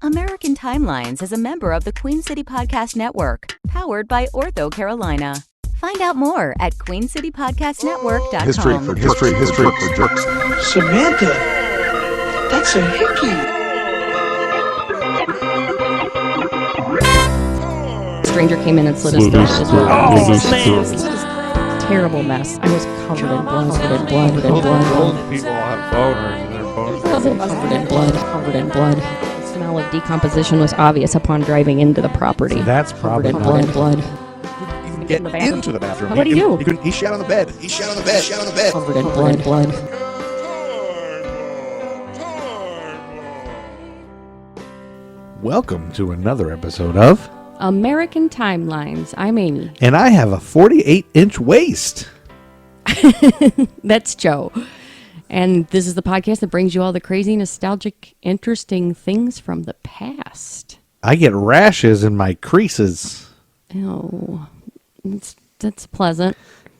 American Timelines is a member of the Queen City Podcast Network, powered by Ortho Carolina. Find out more at queencitypodcastnetwork.com. History for jerks. Samantha, that's a hickey. Stranger came in and slit his throat. Terrible mess. I was covered in blood. Old people have boners and their boners. Covered in blood. The smell of decomposition was obvious upon driving into the property. That's probably Covered in blood. Get into the bathroom. What do you do? He shat on the bed. Covered in blood. Welcome to another episode of American Timelines. I'm Amy. And I have a 48-inch waist. That's Joe. And this is the podcast that brings you all the crazy, nostalgic, interesting things from the past. I get rashes in my creases. Oh, that's pleasant.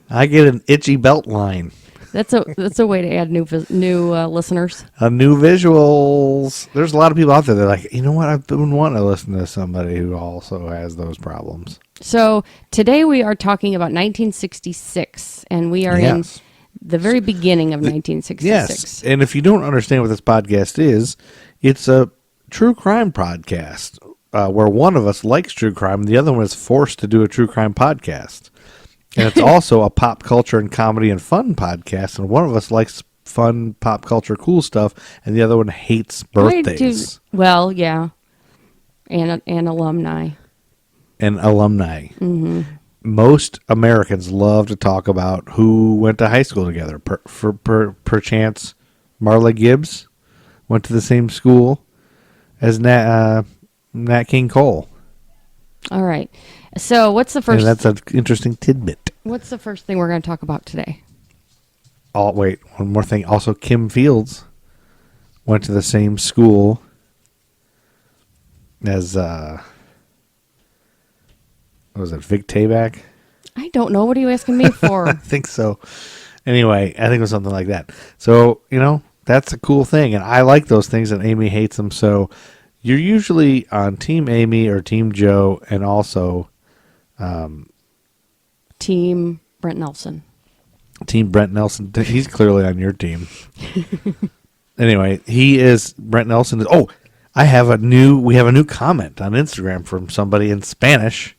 I get an itchy belt line. That's a way to add new listeners. New visuals. There's a lot of people out there that are like, you know what? I've been wanting to listen to somebody who also has those problems. So today we are talking about 1966, and we are in the very beginning of 1966. Yes, and if you don't understand what this podcast is, it's a true crime podcast where one of us likes true crime and the other one is forced to do a true crime podcast. And it's also a pop culture and comedy and fun podcast, and one of us likes fun pop culture cool stuff, and the other one hates birthdays. Well, yeah, and alumni. And alumni. Mm-hmm. Most Americans love to talk about who went to high school together. Perchance, Marla Gibbs went to the same school as Nat King Cole. All right. So what's the first... And that's an interesting tidbit. What's the first thing we're going to talk about today? Oh, wait, one more thing. Also, Kim Fields went to the same school as... what was it, Vic Tayback? I don't know. What are you asking me for? I think so. Anyway, I think it was something like that. So, that's a cool thing. And I like those things, and Amy hates them. So you're usually on Team Amy or Team Joe, and also... Team Brent Nelson. Team Brent Nelson. He's clearly on your team. Anyway, Brent Nelson is... Oh, we have a new comment on Instagram from somebody in Spanish.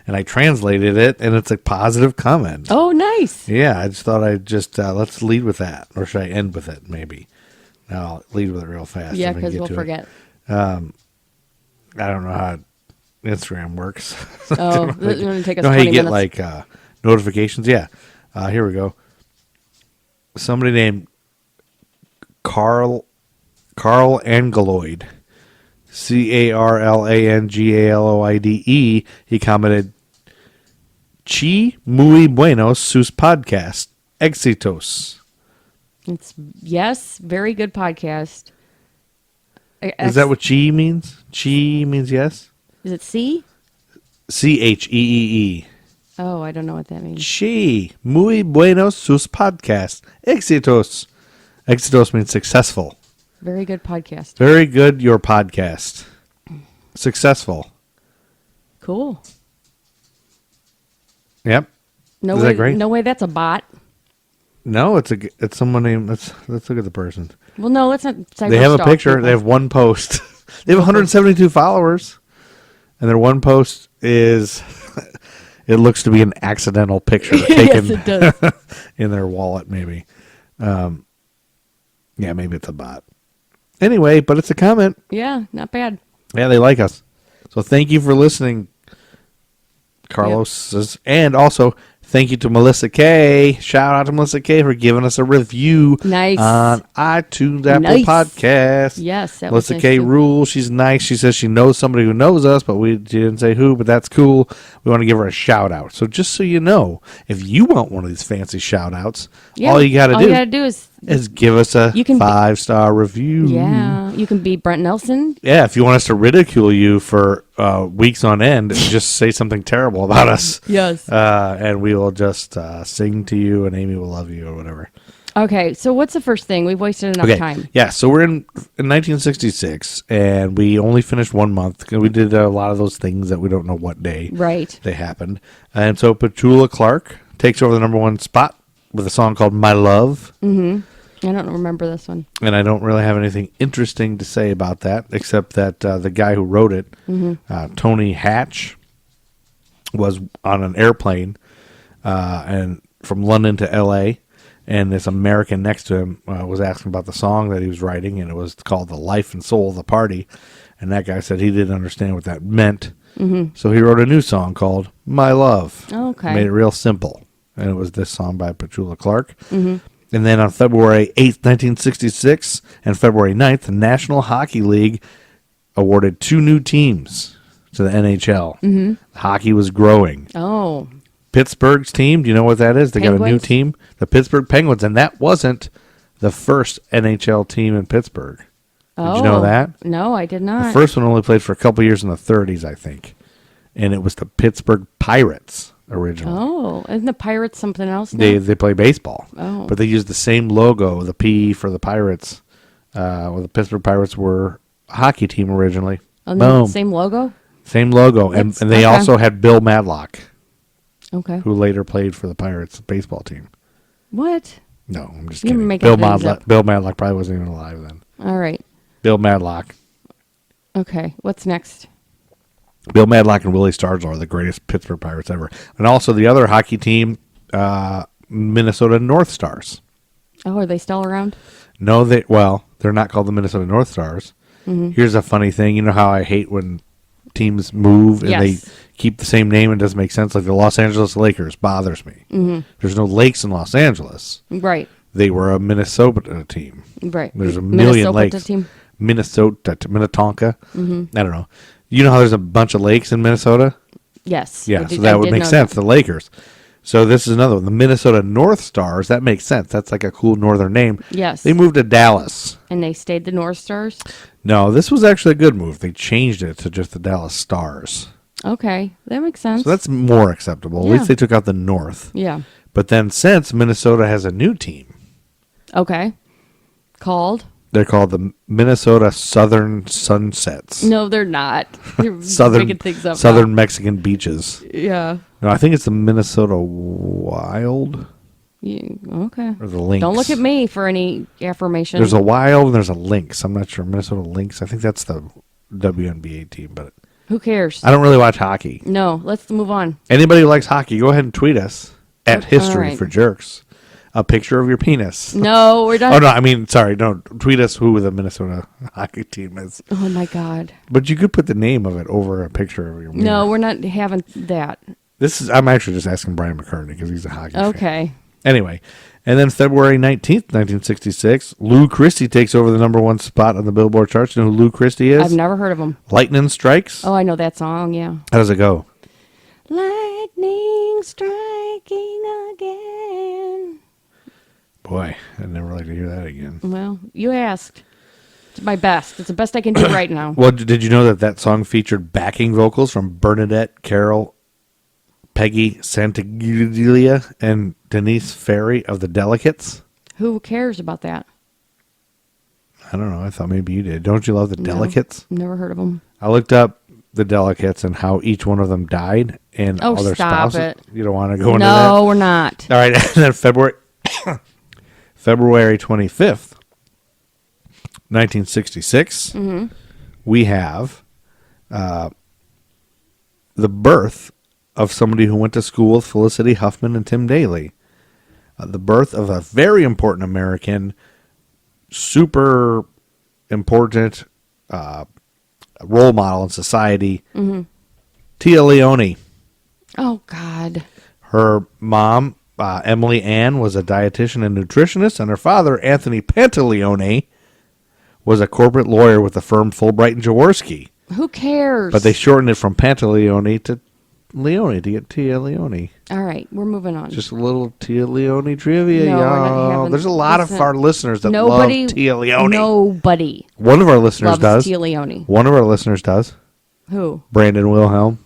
And I translated it, and it's a positive comment. Oh, nice. Yeah, I just thought let's lead with that. Or should I end with it, maybe? No, I'll lead with it real fast. Yeah, because we'll forget. I don't know how Instagram works. Oh, it's going to take us 20 minutes. How you get, notifications? Yeah. Here we go. Somebody named Carl Angaloid. CarlanGaloide. He commented, "Chi muy buenos sus podcast. Éxitos." Yes, very good podcast. Is that what chi means? Chi means yes? Is it C? Cheee. Oh, I don't know what that means. Chi muy buenos sus podcast. Éxitos. Éxitos means successful. Very good podcast. Very good, your podcast. Successful. Cool. Yep. No Is way, that great? No way that's a bot. No, it's someone named... Let's look at the person. Well, no, let's not... They have a picture. People. They have one post. They have 172 followers. And their one post is... It looks to be an accidental picture taken yes, it does. in their wallet, maybe. Yeah, maybe it's a bot. Anyway, but it's a comment. Yeah, not bad. Yeah, they like us. So thank you for listening, Carlos. Yep. And also, thank you to Melissa K. Shout out to Melissa K. for giving us a review on iTunes, Apple Podcast. Yes, that Melissa was K. nice rules. She's she says she knows somebody who knows us, but she didn't say who, but that's cool. We want to give her a shout out. So just so you know, if you want one of these fancy shout outs, all you got to do is give us a 5-star review. Yeah, you can be Brent Nelson. Yeah, if you want us to ridicule you for weeks on end, just say something terrible about us. Yes. And we will just sing to you, and Amy will love you or whatever. Okay, so what's the first thing? We've wasted enough time. Yeah, so we're in 1966, and we only finished 1 month. We did a lot of those things that we don't know what day they happened. And so Petula Clark takes over the number one spot with a song called My Love. Mm-hmm. I don't remember this one. And I don't really have anything interesting to say about that, except that the guy who wrote it, Tony Hatch, was on an airplane and from London to L.A., and this American next to him was asking about the song that he was writing, and it was called The Life and Soul of the Party. And that guy said he didn't understand what that meant. Mm-hmm. So he wrote a new song called My Love. Okay. Made it real simple. And it was this song by Petula Clark. Mm-hmm. And then on February 8th, 1966, and February 9th, the National Hockey League awarded 2 new teams to the NHL. Mm-hmm. Hockey was growing. Oh. Pittsburgh's team, do you know what that is? They Penguins? got a new team, the Pittsburgh Penguins, and that wasn't the first NHL team in Pittsburgh. Did you know that? No, I did not. The first one only played for a couple years in the 30s, I think, and it was the Pittsburgh Pirates originally. Oh, isn't the Pirates something else They now? play baseball, Oh. but they used the same logo, the P for the Pirates. Well, the Pittsburgh Pirates were a hockey team originally. And Boom. same logo? Same logo, and they also had Bill Madlock, who later played for the Pirates baseball team. What? No, I'm just You're kidding. making Bill things Madlock, up. Bill Madlock probably wasn't even alive then. All right. Bill Madlock. Okay, what's next? Bill Madlock and Willie Stargell are the greatest Pittsburgh Pirates ever. And also the other hockey team, Minnesota North Stars. Oh, are they still around? No, they're not called the Minnesota North Stars. Mm-hmm. Here's a funny thing. You know how I hate when teams move and they keep the same name and it doesn't make sense? Like the Los Angeles Lakers bothers me. Mm-hmm. There's no lakes in Los Angeles. Right. They were a Minnesota team. Right. There's a million lakes. Team. Minnesota, Minnetonka. Mm-hmm. I don't know. You know how there's a bunch of lakes in Minnesota? Yes. Yeah, so that would make sense. The Lakers. So this is another one. The Minnesota North Stars. That makes sense. That's like a cool northern name. Yes. They moved to Dallas. And they stayed the North Stars? No, this was actually a good move. They changed it to just the Dallas Stars. Okay, that makes sense. So that's more acceptable. Yeah. At least they took out the North. Yeah. But then since Minnesota has a new team. Okay. Called? They're called the Minnesota Southern Sunsets. No, they're not. You're making things up. Southern Mexican Beaches. Yeah. No, I think it's the Minnesota Wild. Yeah, okay. Or the Lynx. Don't look at me for any affirmation. There's a Wild and there's a Lynx. I'm not sure. Minnesota Lynx. I think that's the WNBA team, but who cares? I don't really watch hockey. No, let's move on. Anybody who likes hockey, go ahead and tweet us at History right. for Jerks. A picture of your penis. No, we're done. Oh, no, I mean, sorry. No, tweet us who the Minnesota hockey team is. Oh, my God. But you could put the name of it over a picture of your mirror. No, we're not having that. I'm actually just asking Brian McCartney because he's a hockey fan. Okay. Anyway, and then February 19th, 1966, Lou Christie takes over the number one spot on the Billboard charts. You know who Lou Christie is? I've never heard of him. Lightning Strikes. Oh, I know that song, yeah. How does it go? Lightning striking again. Boy, I'd never like to hear that again. Well, you asked. It's my best. It's the best I can do right now. Well, did you know that song featured backing vocals from Bernadette Carroll, Peggy Santaglia, and Denise Ferry of the Delicates? Who cares about that? I don't know. I thought maybe you did. Don't you love the Delicates? Never heard of them. I looked up the Delicates and how each one of them died and all their stop spouses. it. You don't want to go into that? No, we're not. All right. And then February 25th, 1966, we have the birth of somebody who went to school with Felicity Huffman and Tim Daly. The birth of a very important American, super important role model in society, Tia Leone. Oh, God. Her mom, Emily Ann, was a dietitian and nutritionist, and her father, Anthony Pantaleone, was a corporate lawyer with the firm Fulbright and Jaworski. Who cares? But they shortened it from Pantaleone to Leone to get Tia Leone. All right, we're moving on. Just a little Tia Leone trivia, No, we're not y'all. having- There's a lot of our listeners that love Tia Leone. Nobody One of our listeners loves does. Tia Leone. One of our listeners does. Who? Brandon Wilhelm.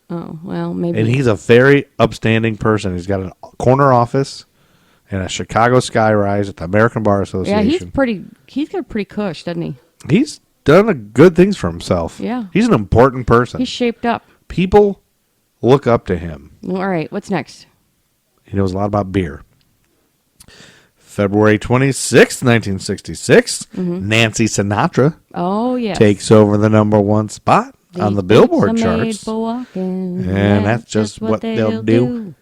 Oh, well, maybe. And he's a very upstanding person. He's got a corner office and a Chicago skyrise at the American Bar Yeah, Association. he's got pretty cush, doesn't he? He's done good things for himself. Yeah. He's an important person. He's shaped up. People look up to him. All right, what's next? He knows a lot about beer. February 26th, 1966, Nancy Sinatra Oh, yes. takes over the number one spot on the Billboard Boots are made charts. for walking. And that's just what they'll do.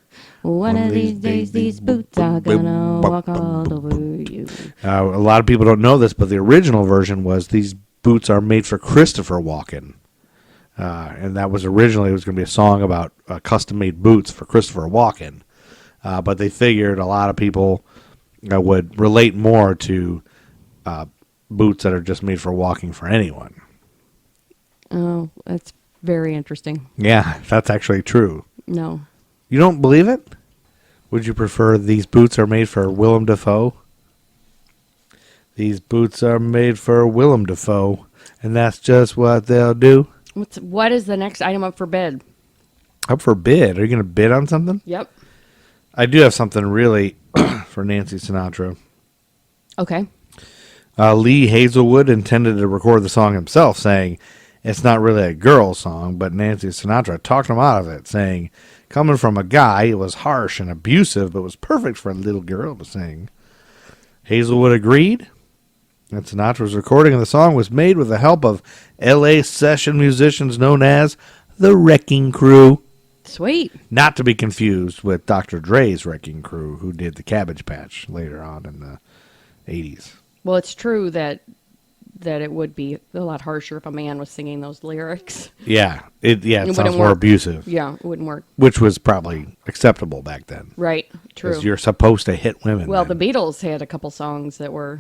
One of these days, these boots are gonna walk all over you. A lot of people don't know this, but the original version was these boots are made for Christopher Walken. And that was originally, it was going to be a song about custom-made boots for Christopher Walken. But they figured a lot of people would relate more to boots that are just made for walking for anyone. Oh, that's very interesting. Yeah, that's actually true. No. You don't believe it? Would you prefer these boots are made for Willem Dafoe? These boots are made for Willem Dafoe, and that's just what they'll do. What is the next item up for bid? Up for bid? Are you going to bid on something? Yep. I do have something really for Nancy Sinatra. Okay. Lee Hazelwood intended to record the song himself, saying it's not really a girl song, but Nancy Sinatra talked him out of it, saying, coming from a guy, it was harsh and abusive, but was perfect for a little girl to sing. Hazelwood agreed, and Sinatra's recording of the song was made with the help of L.A. session musicians known as the Wrecking Crew. Sweet. Not to be confused with Dr. Dre's Wrecking Crew, who did the Cabbage Patch later on in the 80s. Well, it's true that it would be a lot harsher if a man was singing those lyrics. Yeah, it sounds wouldn't more work. abusive. Yeah, it wouldn't work. Which was probably acceptable back then. Right. True. Because you're supposed to hit women. Well, then. the Beatles had a couple songs that were,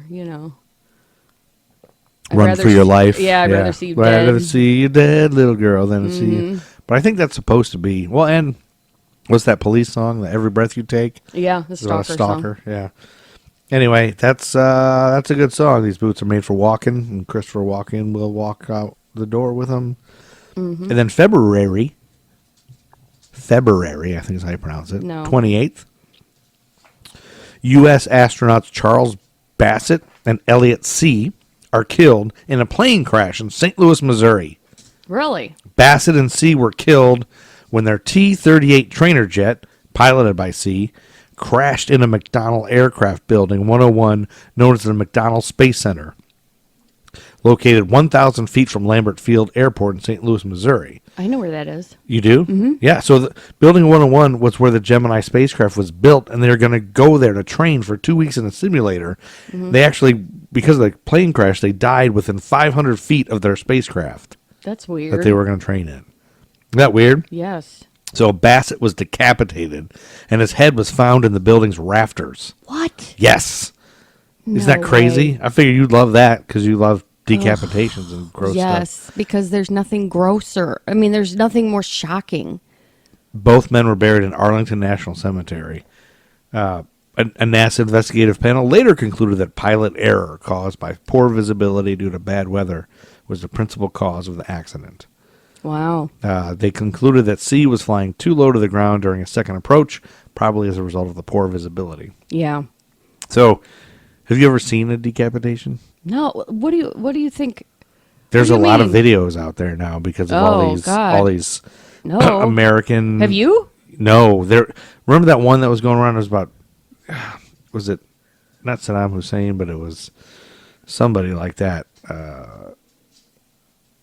Run for your life. Yeah, I'd rather see you I'd dead. rather see you dead, little girl, than to see you. But I think that's supposed to be. Well, and what's that Police song? The Every Breath You Take? Yeah, the It's about Stalker song. Yeah. Anyway, that's a good song. These boots are made for walking, and Christopher Walken will walk out the door with them. Mm-hmm. And then February, I think is how you pronounce it. No. 28th. U.S. astronauts Charles Bassett and Elliot C. are killed in a plane crash in St. Louis, Missouri. Really? Bassett and C were killed when their T-38 trainer jet, piloted by C, crashed in a McDonnell Aircraft Building 101 known as the McDonnell Space Center, located 1,000 feet from Lambert Field Airport in St. Louis, Missouri. I know where that is. You do? Mm-hmm. Yeah, so the Building 101 was where the Gemini spacecraft was built, and they're going to go there to train for 2 weeks in a simulator. Mm-hmm. They actually, because of the plane crash, they died within 500 feet of their spacecraft That's weird. that they were going to train in. Isn't that weird? Yes. So Bassett was decapitated, and his head was found in the building's rafters. What? Yes. Isn't No that crazy? way. I figure you'd love that because you love decapitations and gross Yes, stuff. because there's nothing grosser. I mean, there's nothing more shocking. Both men were buried in Arlington National Cemetery. A NASA investigative panel later concluded that pilot error caused by poor visibility due to bad weather was the principal cause of the accident. Wow. They concluded that C was flying too low to the ground during a second approach, probably as a result of the poor visibility. Yeah. So, have you ever seen a decapitation? No. What do you think? There's What a do you lot of mean? videos out there now because of Oh, God. all these No. American. Have you? No, there. Remember that one that was going around? It was about. Was it not Saddam Hussein, but it was somebody like that,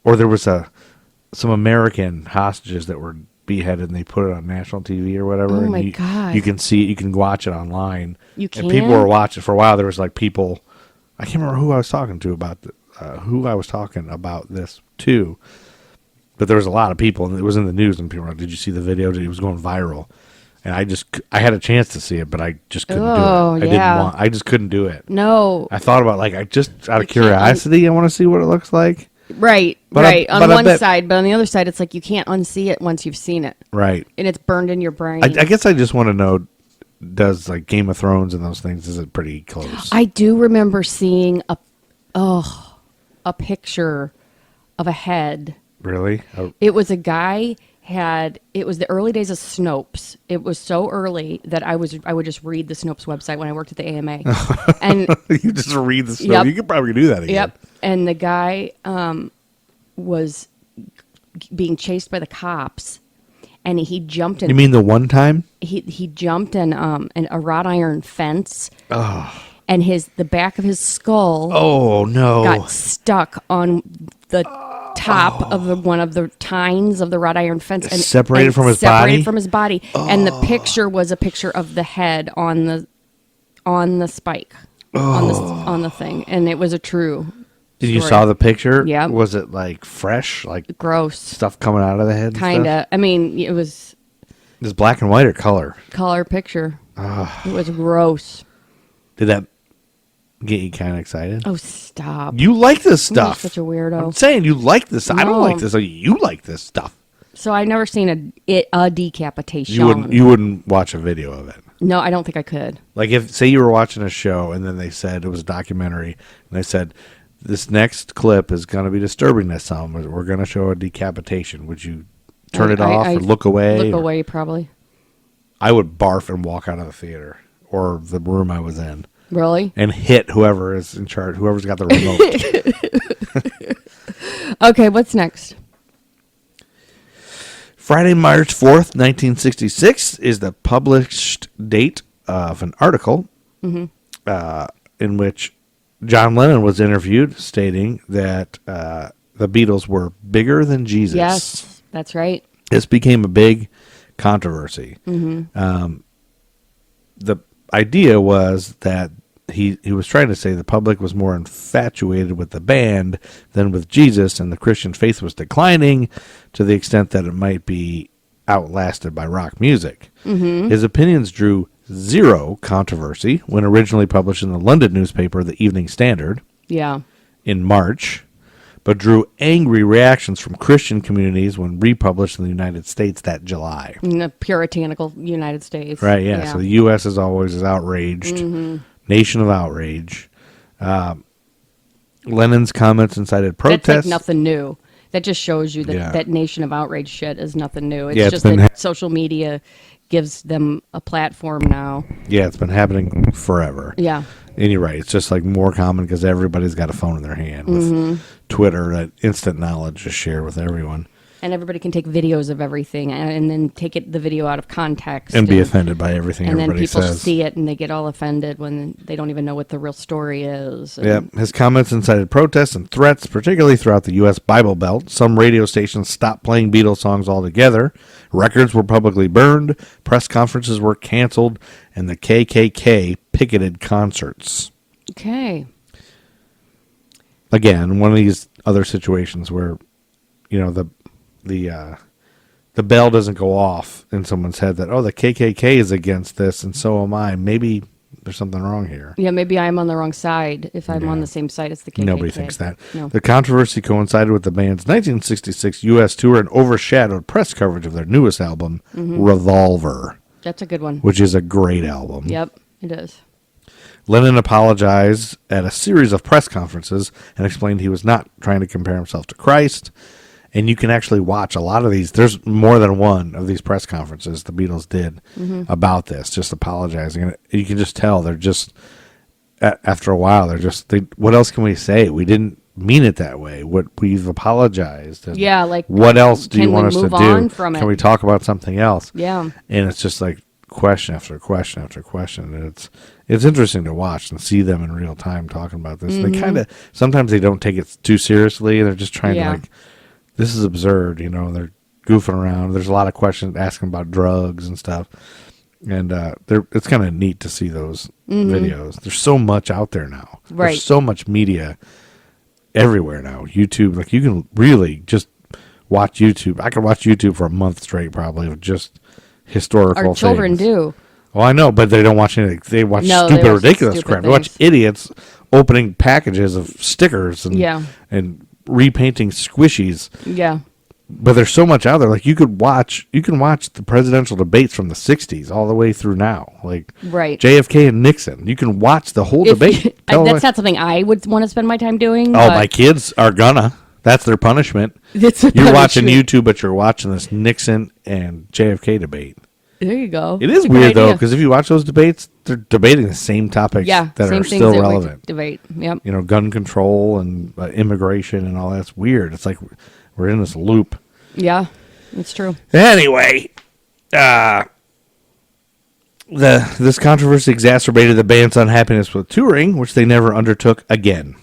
or there was some American hostages that were beheaded, and they put it on national TV or whatever. Oh, and my God. You can see it. You can watch it online. You can? And people were watching for a while. There was like people. I can't remember who I was talking to about this too. But there was a lot of people, and it was in the news, and people were like, "Did you see the video? It was going viral." And I had a chance to see it, but I just couldn't Oh, do it. yeah. I just couldn't do it. No. I thought about I just out of You can't curiosity, I want to see what it looks like. Right. But right. but on I one bet- side, but on the other side, it's like you can't unsee it once you've seen it, Right. and it's burned in your brain. I guess I just want to know, does like Game of Thrones and those things, is it pretty close? I do remember seeing a picture of a head. Really? Oh, It was a guy it was the early days of Snopes. It was so early that I would just read the Snopes website when I worked at the AMA. And You just read the stuff. Yep. You could probably do that again. yep. And the guy was being chased by the cops, and he jumped in. You mean the one time? He jumped in a wrought iron fence. And the back of his skull Oh, no. got stuck on the top of one of the tines of the wrought iron fence, and Separated from his body? Separated from his body, and the picture was a picture of the head on the spike on the thing, and it was a true. Did you story. saw the picture? Yeah. Was it like fresh, like Gross, stuff coming out of the head? kind of. I mean, it was Is black and white or color? color picture. It was gross. Did that get you kind of excited? Oh, stop! You like this You're stuff. such a weirdo. I'm saying you like this. I don't No. like this. You like this stuff. So I've never seen a decapitation. You wouldn't watch a video of it. No, I don't think I could. Like if say you were watching a show and then they said it was a documentary and they said this next clip is going to be disturbing to some. We're going to show a decapitation. Would you turn it off or look away? Look away, probably. I would barf and walk out of the theater or the room I was in. Really? And hit whoever is in charge, whoever's got the remote. Okay, what's next? Friday, March 4th, 1966 is the published date of an article in which John Lennon was interviewed stating that the Beatles were bigger than Jesus. Yes, that's right. This became a big controversy. The idea was that he was trying to say the public was more infatuated with the band than with Jesus, and the Christian faith was declining to the extent that it might be outlasted by rock music. His opinions drew zero controversy when originally published in the London newspaper, the Evening Standard, Yeah. in March, but drew angry reactions from Christian communities when republished in the United States that July. In the puritanical United States. Right, yeah. So the U.S. is always outraged. Nation of outrage. Lennon's comments incited protests. That's like nothing new. That just shows you that Yeah. that nation of outrage shit is nothing new. It's Yeah, it's just been that social media gives them a platform now. Yeah, it's been happening forever. Yeah. And you're right. It's just like more common because everybody's got a phone in their hand with Twitter. That instant knowledge is shared with everyone. And everybody can take videos of everything and then take the video out of context. And be offended by everything And then everybody people says. see it and they get all offended when they don't even know what the real story is. Yeah, his comments incited protests and threats, particularly throughout the U.S. Bible Belt. Some radio stations stopped playing Beatles songs altogether. Records were publicly burned. Press conferences were canceled. And the KKK picketed concerts. Okay. Again, one of these other situations where, you know, the bell doesn't go off in someone's head that, oh, the KKK is against this and so am I. Maybe there's something wrong here. Yeah, maybe I'm on the wrong side if I'm on the same side as the KKK. Nobody thinks that. No. The controversy coincided with the band's 1966 U.S. tour and overshadowed press coverage of their newest album, Revolver, That's a good one. which is a great album. Yep, it is. Lennon apologized at a series of press conferences and explained he was not trying to compare himself to Christ. And you can actually watch a lot of these. There's more than one of these press conferences the Beatles did about this, just apologizing. And you can just tell they're just, after a while, what else can we say? We didn't mean it that way. We've apologized. And Yeah, like, what else do you can want we us to move do? on from Can it? we talk about something else? Yeah. And it's just like question after question after question. And it's interesting to watch and see them in real time talking about this. They kind of, sometimes they don't take it too seriously. They're just trying to like, this is absurd, you know, they're goofing around. There's a lot of questions asking about drugs and stuff. And it's kind of neat to see those videos. There's so much out there now. Right. There's so much media everywhere now. YouTube, like you can really just watch YouTube. I could watch YouTube for a month straight probably of just historical Our children things. do. Well, I know, but they don't watch anything. They watch No, stupid, they watch ridiculous stupid crap. They watch things. idiots opening packages of stickers Yeah. and repainting squishies. Yeah. But there's so much out there. Like you can watch the presidential debates from the 60s all the way through now. Like Right. JFK and Nixon. You can watch the whole debate. That's not something I would want to spend my time doing. Oh, but my kids are gonna. That's their punishment. It's a You're watching punishment. YouTube, but you're watching this Nixon and JFK debate. There you go. It is It's a good weird, though, idea. because if you watch those debates, they're debating the same topics Yeah, that same are things still that we relevant. debate. Yep. You know, gun control and immigration and all that's weird. It's like we're in this loop. Yeah, it's true. Anyway, this controversy exacerbated the band's unhappiness with touring, which they never undertook again.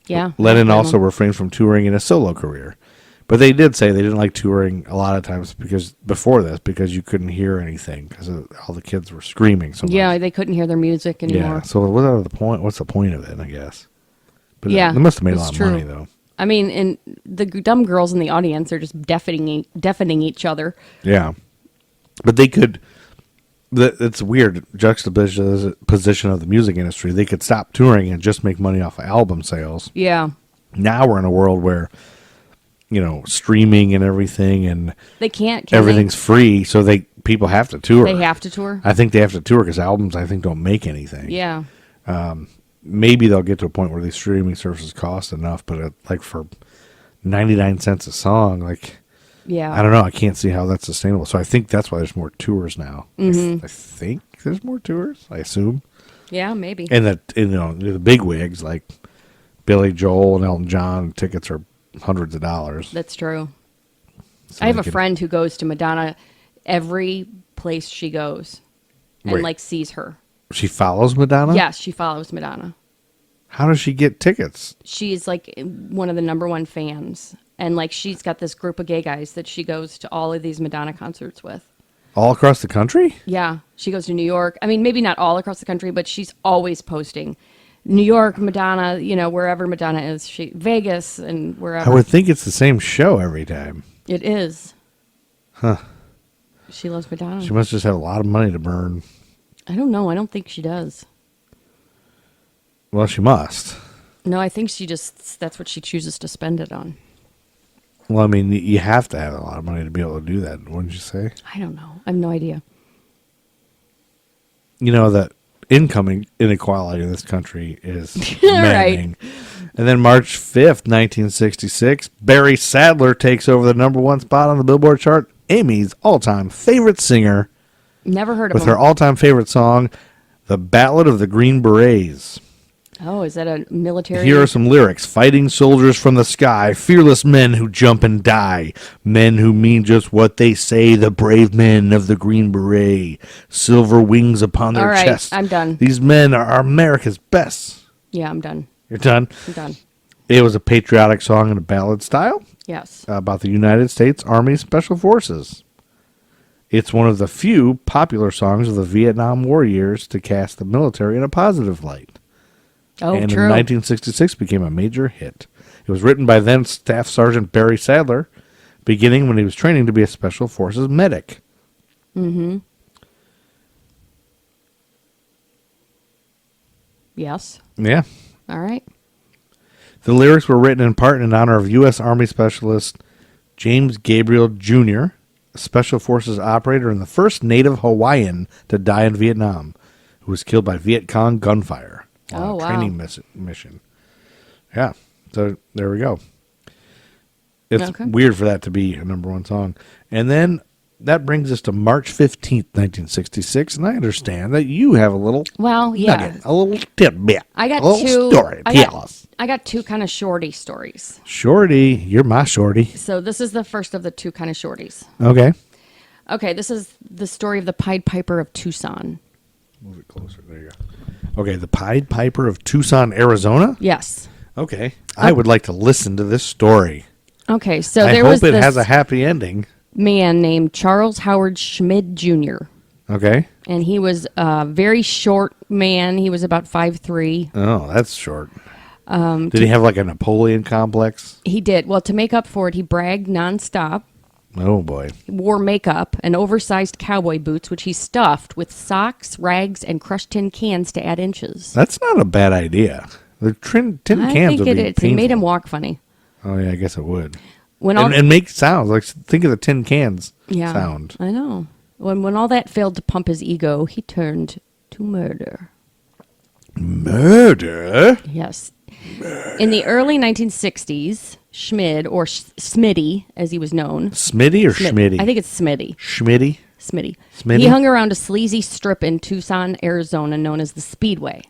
Yeah. Lennon also refrained from touring in a solo career. But they did say they didn't like touring a lot of times because you couldn't hear anything because all the kids were screaming so much. Yeah, they couldn't hear their music anymore. Yeah, so what's the point of it, I guess? But Yeah, they must have made a it's lot true. of money, though. I mean, and the dumb girls in the audience are just deafening each other. Yeah. But they could... It's a weird juxtaposition of the music industry. They could stop touring and just make money off of album sales. Yeah. Now we're in a world where, you know, streaming and everything and They can't. everything's free, so people have to tour. They have to tour? I think they have to tour because albums, I think, don't make anything. Yeah. Maybe they'll get to a point where these streaming services cost enough, but like for 99 cents a song, like... Yeah. I don't know. I can't see how that's sustainable. So I think that's why there's more tours now. I think there's more tours, I assume. Yeah, maybe. And the big wigs like Billy Joel and Elton John, tickets are hundreds of dollars. That's true. So I have they a can- friend who goes to Madonna every place she goes and Wait. like sees her. She follows Madonna? Yes, she follows Madonna. How does she get tickets? She's like one of the number one fans. And like she's got this group of gay guys that she goes to all of these Madonna concerts with. All across the country? Yeah. She goes to New York. I mean, maybe not all across the country, but she's always posting. New York, Madonna, you know, wherever Madonna is. Vegas and wherever. I would think it's the same show every time. It is. Huh. She loves Madonna. She must just have a lot of money to burn. I don't know. I don't think she does. Well, she must. No, I think that's what she chooses to spend it on. Well, I mean, you have to have a lot of money to be able to do that, wouldn't you say? I don't know. I have no idea. You know, the income inequality in this country is Right. maddening. And then March 5th, 1966, Barry Sadler takes over the number one spot on the Billboard chart, Amy's all-time favorite singer, Never heard of with him. her all-time favorite song, The Ballad of the Green Berets. Oh, is that a military? Here are some lyrics. Fighting soldiers from the sky, fearless men who jump and die, men who mean just what they say, the brave men of the Green Beret, silver wings upon their All right, chests. I'm done. These men are America's best. Yeah, I'm done. You're done? I'm done. It was a patriotic song in a ballad style Yes. about the United States Army Special Forces. It's one of the few popular songs of the Vietnam War years to cast the military in a positive light. Oh, And true. in 1966 became a major hit. It was written by then Staff Sergeant Barry Sadler, beginning when he was training to be a Special Forces medic. Yes. Yeah. All right. The lyrics were written in part in honor of U.S. Army Specialist James Gabriel Jr., a Special Forces operator and the first native Hawaiian to die in Vietnam, who was killed by Viet Cong gunfire on Oh, a wow. training mission. Yeah, so there we go. It's Okay. weird for that to be a number one song. And then that brings us to March 15th, 1966, and I understand that you have a little Well, yeah. nugget, a little tidbit, I got a little two. story. Tell us. I got two kind of shorty stories. Shorty, you're my shorty. So this is the first of the two kind of shorties. Okay. Okay, this is the story of the Pied Piper of Tucson. Move it closer. There you go. Okay, the Pied Piper of Tucson, Arizona? Yes. Okay. I would like to listen to this story. Okay, so I there was hope it this has a happy ending. man named Charles Howard Schmid Jr., Okay. and he was a very short man. He was about 5'3". Oh, that's short. Did he have like a Napoleon complex? He did. Well, to make up for it, he bragged nonstop. Oh, boy. He wore makeup and oversized cowboy boots, which he stuffed with socks, rags, and crushed tin cans to add inches. That's not a bad idea. The tin I cans think would be it painful. made him walk funny. Oh, yeah, I guess it would. When all, And make sounds. Like, think of the tin cans yeah, sound. I know. When all that failed to pump his ego, he turned to murder. Murder? Yes. In the early 1960s, Schmid, or Smitty, as he was known. Smitty or Schmitty? I think it's Smitty. Schmitty? Smitty. Smitty? He hung around a sleazy strip in Tucson, Arizona, known as the Speedway.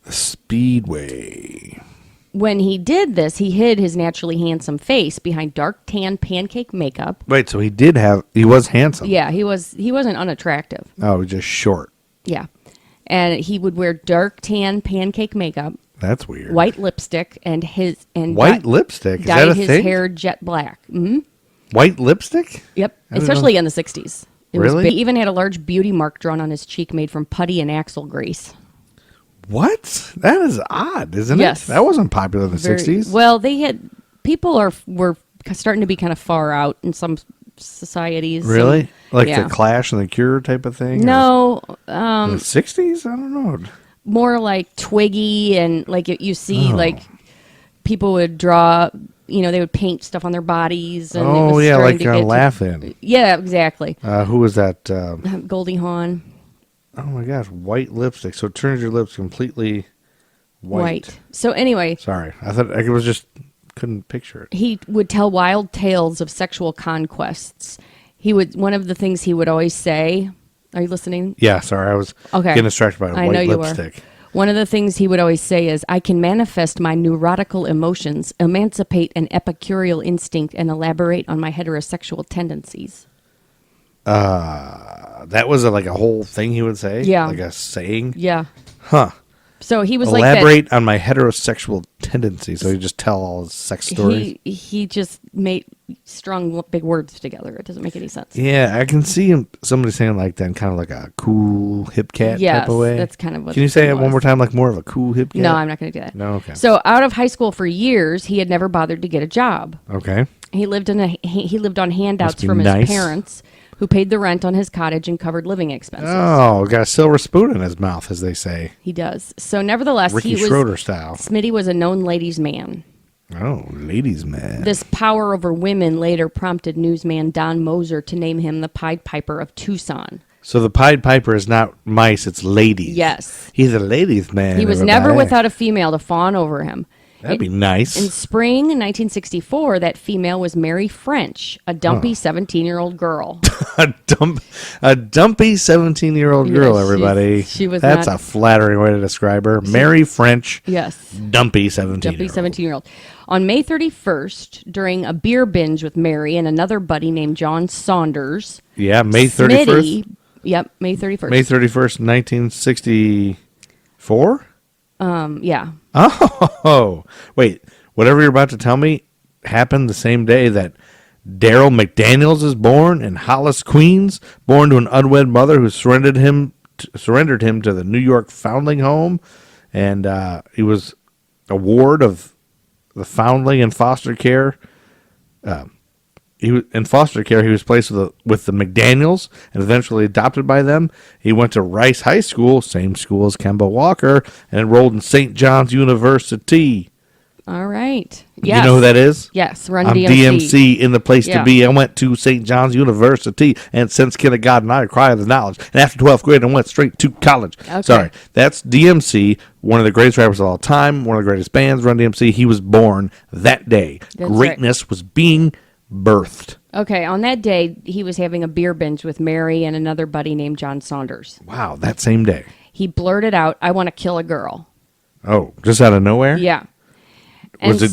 The Speedway. When he did this, he hid his naturally handsome face behind dark tan pancake makeup. Wait, so he was handsome. Yeah, he wasn't unattractive. Oh, just short. Yeah. And he would wear dark tan pancake makeup, That's weird. white lipstick, and White lipstick? Is that dyed a his thing? hair jet black. Hmm. White lipstick? Yep, I don't especially in the 60s. Really? He even had a large beauty mark drawn on his cheek made from putty and axle grease. What? That is odd, isn't Yes. it? That wasn't popular in the 60s. Well, were starting to be kind of far out in some societies. Really? And- Like yeah. the Clash and the Cure type of thing? No, In the 60s? I don't know. more like Twiggy, and like you see, Oh. like people would draw. They would paint stuff on their bodies. And it Oh, was yeah, starting like to get to- Laugh-In. Yeah, exactly. Who was that? Goldie Hawn. Oh, my gosh. White lipstick. So it turns your lips completely white. So anyway, Sorry. I thought it was just... Couldn't picture it. he would tell wild tales of sexual conquests. One of the things he would always say. Are you listening? Yeah, sorry. I was Okay. getting distracted by a I know white you lipstick. were. One of the things he would always say is, I can manifest my neurotical emotions, emancipate an epicureal instinct, and elaborate on my heterosexual tendencies. That was like a whole thing he would say? Yeah. Like a saying? Yeah. Huh. So he was like that. Elaborate on my heterosexual tendencies. So he just tell all his sex stories. He just made strong big words together. It doesn't make any sense. Yeah, I can see somebody saying like that in kind of like a cool hip cat Yes, type of way. that's kind of what Can you say it was. one more time, like more of a cool hip cat? No, I'm not going to do that. No, okay. So out of high school for years, he had never bothered to get a job. Okay. He lived on handouts Must be from nice. his parents, who paid the rent on his cottage and covered living expenses. Oh, got a silver spoon in his mouth, as they say. He does. So nevertheless, Ricky Schroeder style. Smitty was a known ladies' man. Oh, ladies' man. This power over women later prompted newsman Don Moser to name him the Pied Piper of Tucson. So the Pied Piper is not mice, it's ladies. Yes. He's a ladies' man. He was everybody. never without a female to fawn over him. That'd be nice. In spring 1964, that female was Mary French, a dumpy 17-year-old girl. a dumpy 17-year-old girl, everybody. she was That's not- a flattering way to describe her. Mary French, Yes. dumpy 17-year-old. Dumpy 17-year-old. On May 31st, during a beer binge with Mary and another buddy named John Saunders. Yeah, May 31st. Smitty, yep, May 31st. May 31st, 1964? Yeah. Oh, wait. Whatever you're about to tell me happened the same day that Daryl McDaniels is born in Hollis, Queens, born to an unwed mother who surrendered him to the New York Foundling Home, and he was a ward of the Foundling and Foster Care. He was in foster care. He was placed with the McDaniels and eventually adopted by them. He went to Rice High School, same school as Kemba Walker, and enrolled in St. John's University. All right. Yes. You know who that is? Yes, Run I'm DMC in the place Yeah. to be. I went to St. John's University, and since kindergarten I acquired the knowledge. And after 12th grade, I went straight to college. Okay. Sorry, that's DMC, one of the greatest rappers of all time, one of the greatest bands, Run DMC. He was born that day. That's Greatness was being birthed. Okay, on that day, he was having a beer binge with Mary and another buddy named John Saunders. Wow, that same day. He blurted out, "I want to kill a girl." Oh, just out of nowhere? Yeah. And Was it-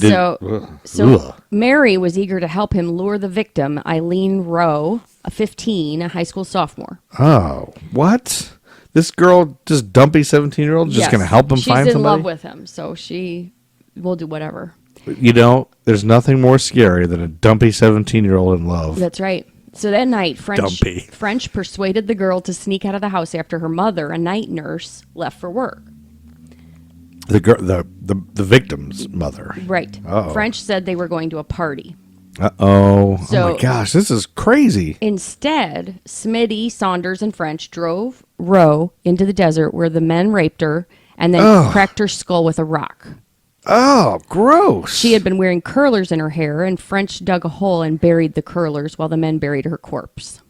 so Mary was eager to help him lure the victim, Eileen Rowe, a 15, a high school sophomore. Oh, what? This girl, just dumpy 17-year-old, just Yes. going to help him She's find in somebody? love with him, so she will do whatever. You know, there's nothing more scary than a dumpy 17-year-old in love. That's right. So that night, Dumpy. French persuaded the girl to sneak out of the house after her mother, a night nurse, left for work. The girl, the victim's mother. Right. Uh-oh. French said they were going to a party. Oh So- my gosh, this is crazy. Instead, Smitty, Saunders, and French drove Rowe into the desert where the men raped her and then cracked her skull with a rock. Oh, gross. She had been wearing curlers in her hair, and French dug a hole and buried the curlers while the men buried her corpse.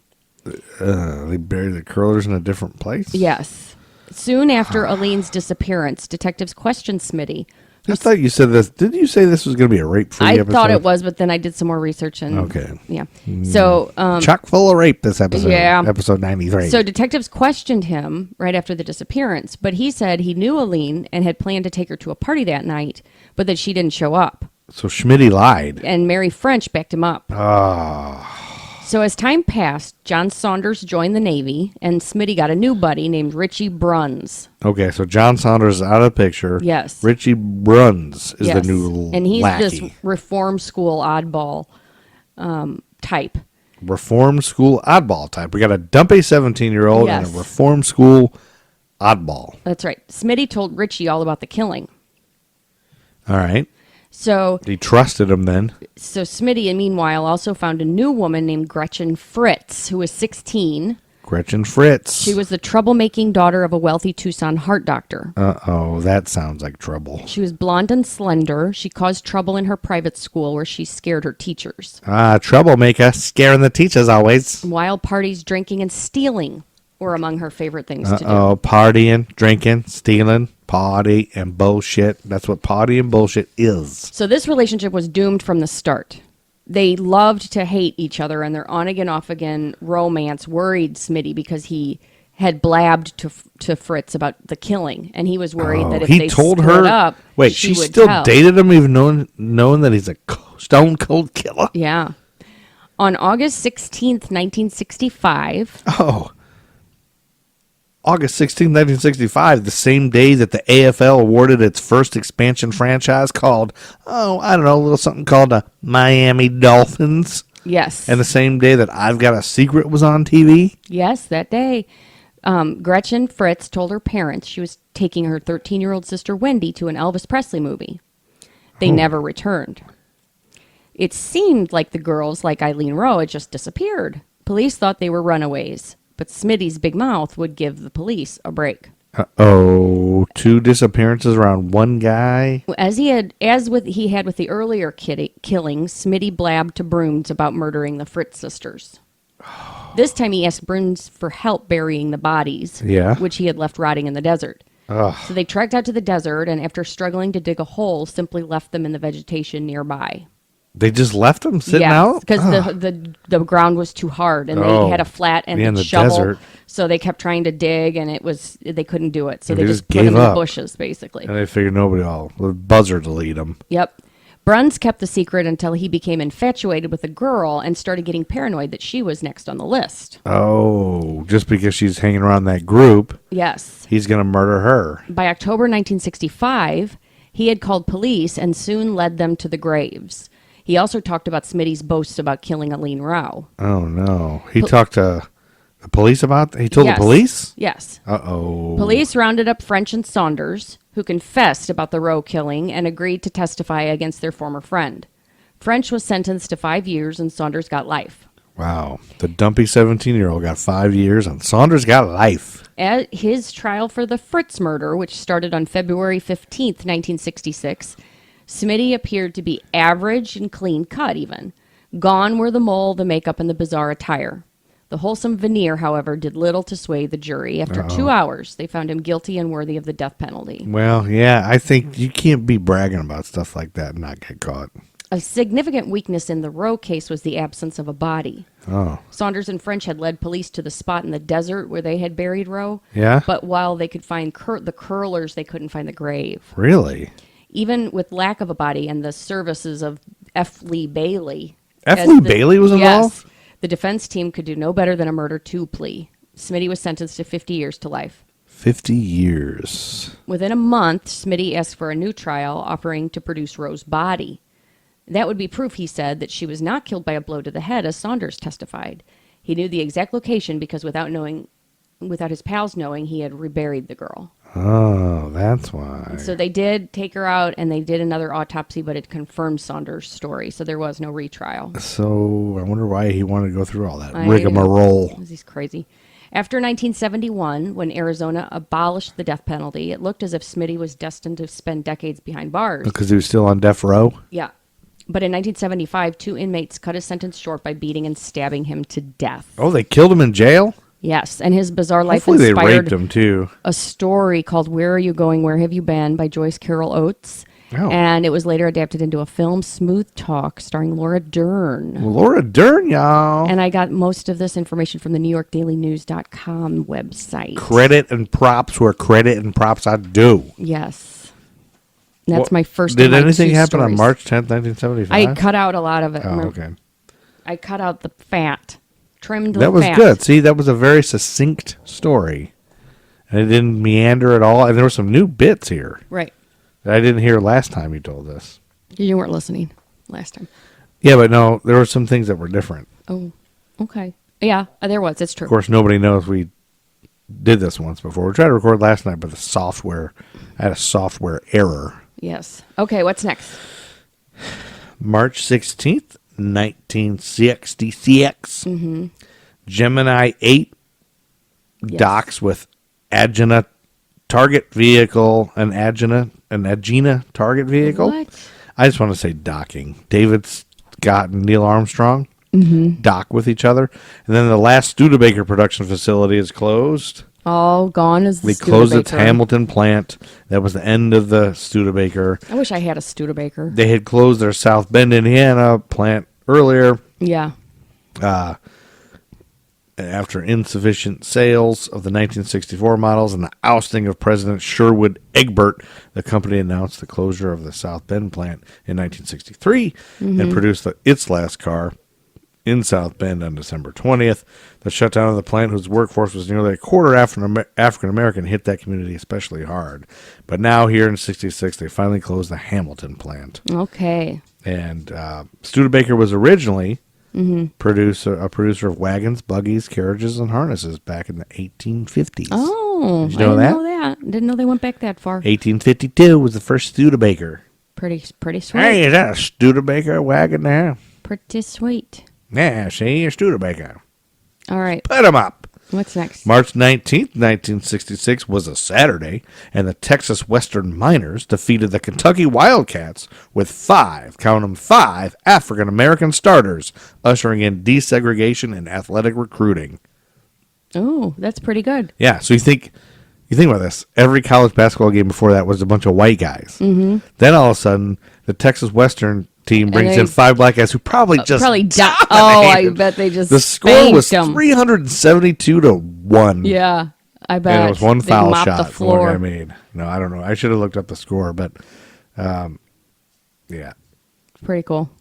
They buried the curlers in a different place? Yes. Soon after Eileen's disappearance, detectives questioned Smitty, I thought you said this. Didn't you say this was going to be a rape-free I episode? thought it was, but then I did some more research and Okay. yeah. So Chock full of rape this episode. Yeah. Episode 93. So detectives questioned him right after the disappearance, but he said he knew Aline and had planned to take her to a party that night, but that she didn't show up. So Schmitty lied. And Mary French backed him up. Ah. So as time passed, John Saunders joined the Navy, and Smitty got a new buddy named Richie Bruns. Okay, so John Saunders is out of the picture. Yes. Richie Bruns is the new and he's lackey. this reform school oddball type. Reform school oddball type. We got a dumpy 17-year-old and Yes. a reform school oddball. That's right. Smitty told Richie all about the killing. All right. So He trusted him then. Smitty, meanwhile, also found a new woman named Gretchen Fritz, who was 16. Gretchen Fritz. She was the troublemaking daughter of a wealthy Tucson heart doctor. Uh-oh, that sounds like trouble. She was blonde and slender. She caused trouble in her private school where she scared her teachers. Troublemaker, scaring the teachers always. Wild parties, drinking, and stealing were among her favorite things to do. Uh-oh, partying, drinking, stealing, party, and bullshit. That's what party and bullshit is. So this relationship was doomed from the start. They loved to hate each other, and their on-again, off-again romance worried Smitty because he had blabbed to Fritz about the killing, and he was worried that if he they told split her. up, Wait, she she would still tell. dated him, even knowing that he's a stone cold killer. Yeah. On August 16th, 1965, Oh, August 16, 1965, the same day that the AFL awarded its first expansion franchise called, a little something called the Miami Dolphins. yes. And the same day that I've Got a Secret was on TV. Yes, that day. Gretchen Fritz told her parents she was taking her 13-year-old sister Wendy to an Elvis Presley movie. They never returned. It seemed like the girls, like Eileen Rowe, had just disappeared. Police thought they were runaways, but Smitty's big mouth would give the police a break. Uh-oh, 2 disappearances around one guy. He had with the earlier killings, Smitty blabbed to Bruns about murdering the Fritz sisters. This time he asked Bruns for help burying the bodies, which he had left rotting in the desert. Ugh. So they trekked out to the desert, and after struggling to dig a hole, simply left them in the vegetation nearby. They just left him sitting out? because the ground was too hard, and Oh. they had a flat and Yeah, in a the shovel, desert. so they kept trying to dig, and they couldn't do it. So And they they just just put them gave in the up. bushes, basically. And they figured the buzzards will eat him. Yep. Bruns kept the secret until he became infatuated with a girl and started getting paranoid that she was next on the list. Oh, just because she's hanging around that group, Yes. he's going to murder her. By October 1965, he had called police and soon led them to the graves. He also talked about Smitty's boasts about killing Eileen Rowe. Oh, no. He talked to the police about that? He told Yes. the police? Yes. Uh-oh. Police rounded up French and Saunders, who confessed about the Rowe killing and agreed to testify against their former friend. French was sentenced to 5 years and Saunders got life. Wow. The dumpy 17-year-old got 5 years and Saunders got life. At his trial for the Fritz murder, which started on February 15th, 1966, Smitty appeared to be average and clean cut even. Gone were the mole, the makeup, and the bizarre attire. The wholesome veneer, however, did little to sway the jury. After 2 hours, they found him guilty and worthy of the death penalty. Well, yeah, I think you can't be bragging about stuff like that and not get caught. A significant weakness in the Rowe case was the absence of a body. Oh. Saunders and French had led police to the spot in the desert where they had buried Rowe. Yeah? But while they could find the curlers, they couldn't find the grave. Really? Even with lack of a body and the services of F. Lee Bailey. F. Lee Bailey was involved? Yes. The defense team could do no better than a murder 2 plea. Smitty was sentenced to 50 years to life. 50 years. Within a month, Smitty asked for a new trial, offering to produce Rowe's body. That would be proof, he said, that she was not killed by a blow to the head, as Saunders testified. He knew the exact location because without his pals knowing, he had reburied the girl. Oh, that's why. So they did take her out, and they did another autopsy, but it confirmed Saunders' story, so there was no retrial. So I wonder why he wanted to go through all that I rigmarole. He's crazy. After 1971, when Arizona abolished the death penalty, it looked as if Smitty was destined to spend decades behind bars. Because he was still on death row? Yeah. But in 1975, 2 inmates cut his sentence short by beating and stabbing him to death. Oh, they killed him in jail? Yes, and his bizarre life Hopefully they inspired raped him, too. a story called Where Are You Going, Where Have You Been by Joyce Carol Oates. Oh. And it was later adapted into a film, Smooth Talk, starring Laura Dern. Laura Dern, y'all. And I got most of this information from the NewYorkDailyNews.com website. Credit and props where credit and props are due. Yes. And that's What- my first. Did of my anything two happen on stories. March 10th, 1975? I cut out a lot of it. Oh, okay. I cut out the fat, trimmed the That was fat. good. See, that was a very succinct story. And it didn't meander at all. And there were some new bits here Right. that I didn't hear last time you told us. You weren't listening last time. Yeah, but no, there were some things that were different. Oh, okay. Yeah, there was. It's true. Of course, nobody knows we did this once before. We tried to record last night, but the software, I had a software error. Yes. Okay, what's next? March 16th, 1966. Mm-hmm. Gemini 8 Yes. docks with Agena target vehicle, an Agena target vehicle. What? I just want to say docking. David Scott and Neil Armstrong dock with each other. And then the last Studebaker production facility is closed. All gone is the They closed its Studebaker. Hamilton plant. That was the end of the Studebaker. I wish I had a Studebaker. They had closed their South Bend, Indiana plant earlier Yeah. after insufficient sales of the 1964 models and the ousting of President Sherwood Egbert. The company announced the closure of the South Bend plant in 1963 and produced its last car in South Bend on December 20th. The shutdown of the plant, whose workforce was nearly a quarter African-American, hit that community especially hard. But now here in 66, they finally closed the Hamilton plant. Okay. And Studebaker was originally a producer of wagons, buggies, carriages, and harnesses back in the 1850s. Oh, Did you know I that? didn't know that. Didn't know they went back that far. 1852 was the first Studebaker. Pretty sweet. Hey, is that a Studebaker wagon there? Pretty sweet. Yeah, see, a Studebaker. All right. Put 'em up. What's next? March 19th, 1966 was a Saturday, and the Texas Western Miners defeated the Kentucky Wildcats with five African-American starters, ushering in desegregation and athletic recruiting. Oh, that's pretty good. Yeah, so you think about this. Every college basketball game before that was a bunch of white guys. Mm-hmm. Then all of a sudden, the Texas Western team brings in five black guys who probably just Oh, I bet they just the score was spanked 'em. 372-1. Yeah, I bet. And it was one They foul mopped shot. the The one floor. guy made. No, I don't know. I should have looked up the score, but yeah, Pretty cool.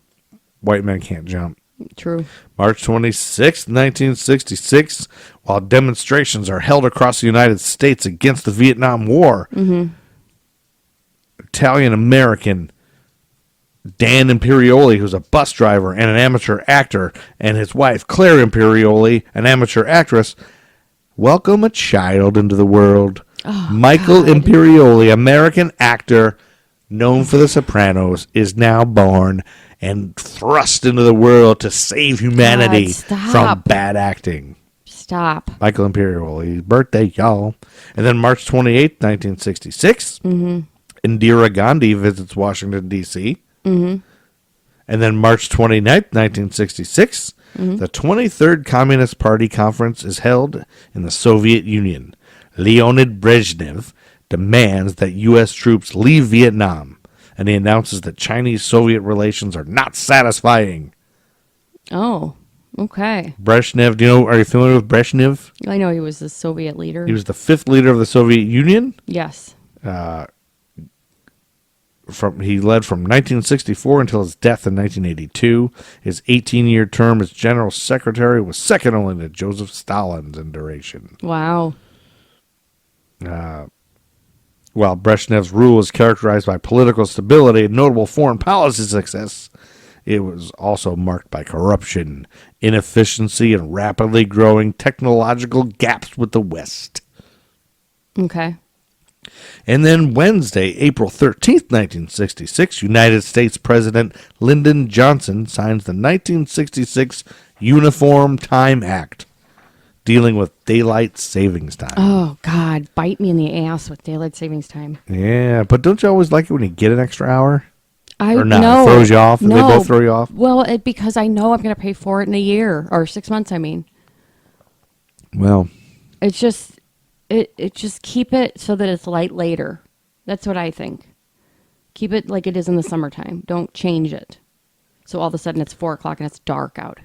white men can't jump. True. March 26th, 1966, while demonstrations are held across the United States against the Vietnam War, Italian-American Dan Imperioli, who's a bus driver and an amateur actor, and his wife, Claire Imperioli, an amateur actress, welcome a child into the world. Michael Imperioli, American actor, known for The Sopranos, is now born and thrust into the world to save humanity God, stop. from bad acting. Stop. Michael Imperioli's birthday, y'all. And then March 28th, 1966, Indira Gandhi visits Washington, D.C. And then March 29th, 1966, the 23rd Communist Party Conference is held in the Soviet Union. Leonid Brezhnev demands that U.S. troops leave Vietnam, and he announces that Chinese-Soviet relations are not satisfying. Oh, okay. Brezhnev, are you familiar with Brezhnev? I know he was the Soviet leader. He was the fifth leader of the Soviet Union. Yes. He led from 1964 until his death in 1982. His 18-year term as general secretary was second only to Joseph Stalin's in duration. Wow. While Brezhnev's rule was characterized by political stability and notable foreign policy success, it was also marked by corruption, inefficiency, and rapidly growing technological gaps with the West. Okay. And then Wednesday, April 13th, 1966, United States President Lyndon Johnson signs the 1966 Uniform Time Act, dealing with daylight savings time. Oh, God. Bite me in the ass with daylight savings time. Yeah, but don't you always like it when you get an extra hour? I Or not? no, It throws you off? No. They both throw you off? Well, because I know I'm going to pay for it in a year or 6 months, I mean. Well, It's just... It just keep it so that it's light later. That's what I think. Keep it like it is in the summertime. Don't change it. So all of a sudden it's 4 o'clock and it's dark out.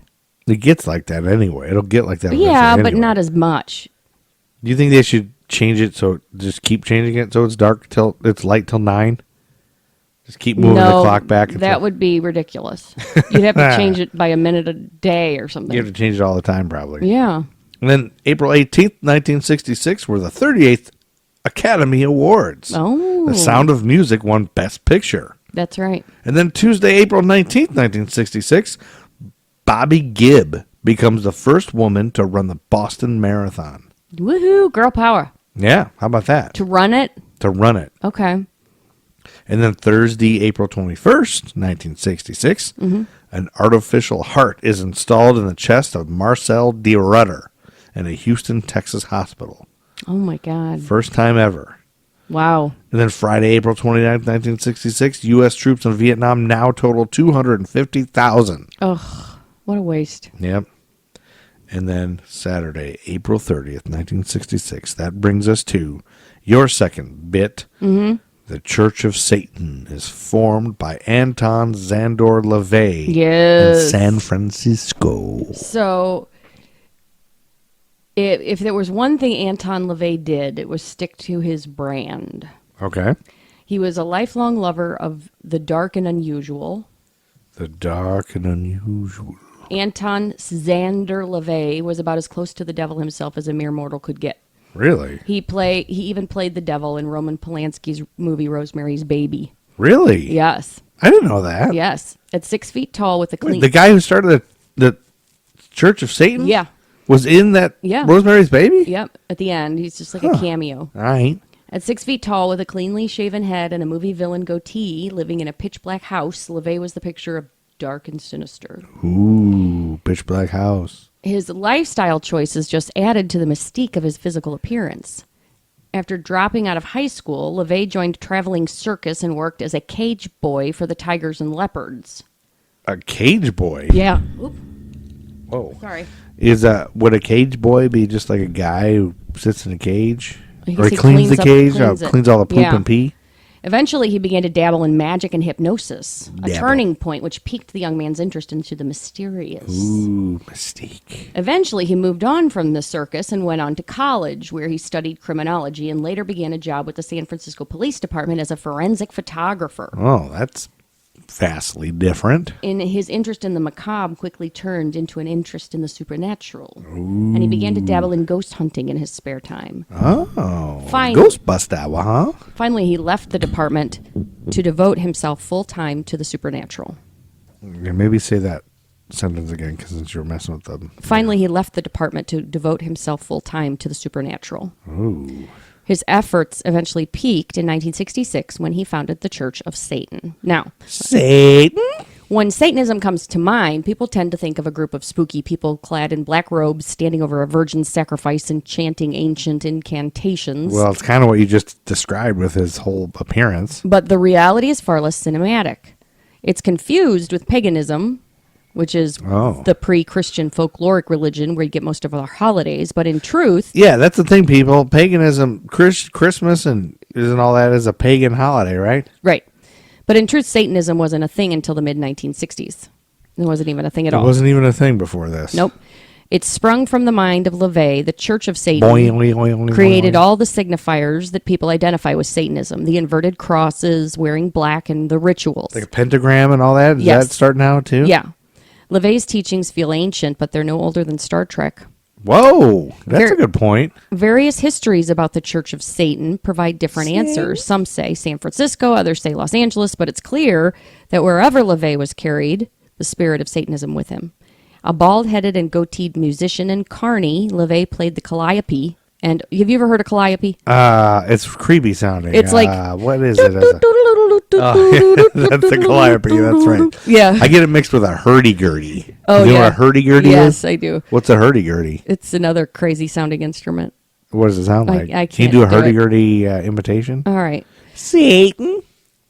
It gets like that anyway. It'll get like that. Yeah, but anyway. not as much. Do you think they should change it so just keep changing it so it's dark till it's light till 9? Just keep moving the clock back. That would be ridiculous. You'd have to change it by a minute a day or something. You have to change it all the time, probably. Yeah. And then April 18th, 1966, were the 38th Academy Awards. Oh. The Sound of Music won Best Picture. That's right. And then Tuesday, April 19th, 1966, Bobby Gibb becomes the first woman to run the Boston Marathon. Woohoo, girl power. Yeah, how about that? To run it? To run it. Okay. And then Thursday, April 21st, 1966, an artificial heart is installed in the chest of Marcel de Rutter in a Houston, Texas hospital. Oh, my God. First time ever. Wow. And then Friday, April 29th, 1966, U.S. troops in Vietnam now total 250,000. Ugh, what a waste. Yep. And then Saturday, April 30th, 1966, that brings us to your second bit. Mm-hmm. The Church of Satan is formed by Anton Szandor Lavey Yes. in San Francisco. So, if there was one thing Anton Lavey did, it was stick to his brand. Okay. He was a lifelong lover of the dark and unusual. The dark and unusual. Anton Szandor Lavey was about as close to the devil himself as a mere mortal could get. Really? He even played the devil in Roman Polanski's movie Rosemary's Baby. Really? Yes. I didn't know that. Yes. At 6 feet tall with a clean... Wait, the guy who started the Church of Satan? Yeah. Was in that Rosemary's Baby? Yep. At the end, he's just like a cameo. All right. At 6 feet tall with a cleanly shaven head and a movie villain goatee, living in a pitch black house, Lavey was the picture of dark and sinister. Ooh, pitch black house. His lifestyle choices just added to the mystique of his physical appearance. After dropping out of high school, Lavey joined traveling circus and worked as a cage boy for the tigers and leopards. A cage boy? Yeah. Oop, Whoa. sorry. Would a cage boy be just like a guy who sits in a cage? I Or guess he cleans the cage? cleans All the poop Yeah. and pee? Eventually, he began to dabble in magic and hypnosis, a Dabble. turning point which piqued the young man's interest into the mysterious. Ooh, mystique. Eventually, he moved on from the circus and went on to college, where he studied criminology and later began a job with the San Francisco Police Department as a forensic photographer. Oh, that's vastly different. His interest in the macabre quickly turned into an interest in the supernatural. And he began to dabble in ghost hunting in his spare time. Oh, Fine. Ghostbuster, huh? Finally, he left the department to devote himself full-time to the supernatural. Yeah, maybe say that sentence again, because since you're messing with them. Finally, he left the department to devote himself full-time to the supernatural. Ooh. His efforts eventually peaked in 1966 when he founded the Church of Satan. Now, Satan? when Satanism comes to mind, people tend to think of a group of spooky people clad in black robes, standing over a virgin's sacrifice and chanting ancient incantations. Well, it's kind of what you just described with his whole appearance. But the reality is far less cinematic. It's confused with paganism, which is the pre-Christian folkloric religion where you get most of our holidays. But in truth... Yeah, that's the thing, people. Paganism, Christmas and all that is a pagan holiday, right? Right. But in truth, Satanism wasn't a thing until the mid-1960s. It wasn't even a thing at all. It wasn't even a thing before this. Nope. It sprung from the mind of Lavey. The Church of Satan created all the signifiers that people identify with Satanism. The inverted crosses, wearing black, and the rituals. Like a pentagram and all that? Is Yes. that starting out, too? Yeah. Lavey's teachings feel ancient, but they're no older than Star Trek. Whoa, that's a good point. Various histories about the Church of Satan provide different answers. Some say San Francisco, others say Los Angeles, but it's clear that wherever Lavey was carried, the spirit of Satanism with him. A bald-headed and goateed musician in Kearney, Lavey played the calliope. And have you ever heard of calliope? It's creepy sounding. It's like... what is it? That's the calliope, that's right. Yeah. I get it mixed with a hurdy-gurdy. Oh, you know yeah. what a hurdy-gurdy is? Yes, I do. What's a hurdy-gurdy? It's another crazy-sounding instrument. What does it sound like? I Can you can't do a do it. hurdy-gurdy imitation? All right. Satan.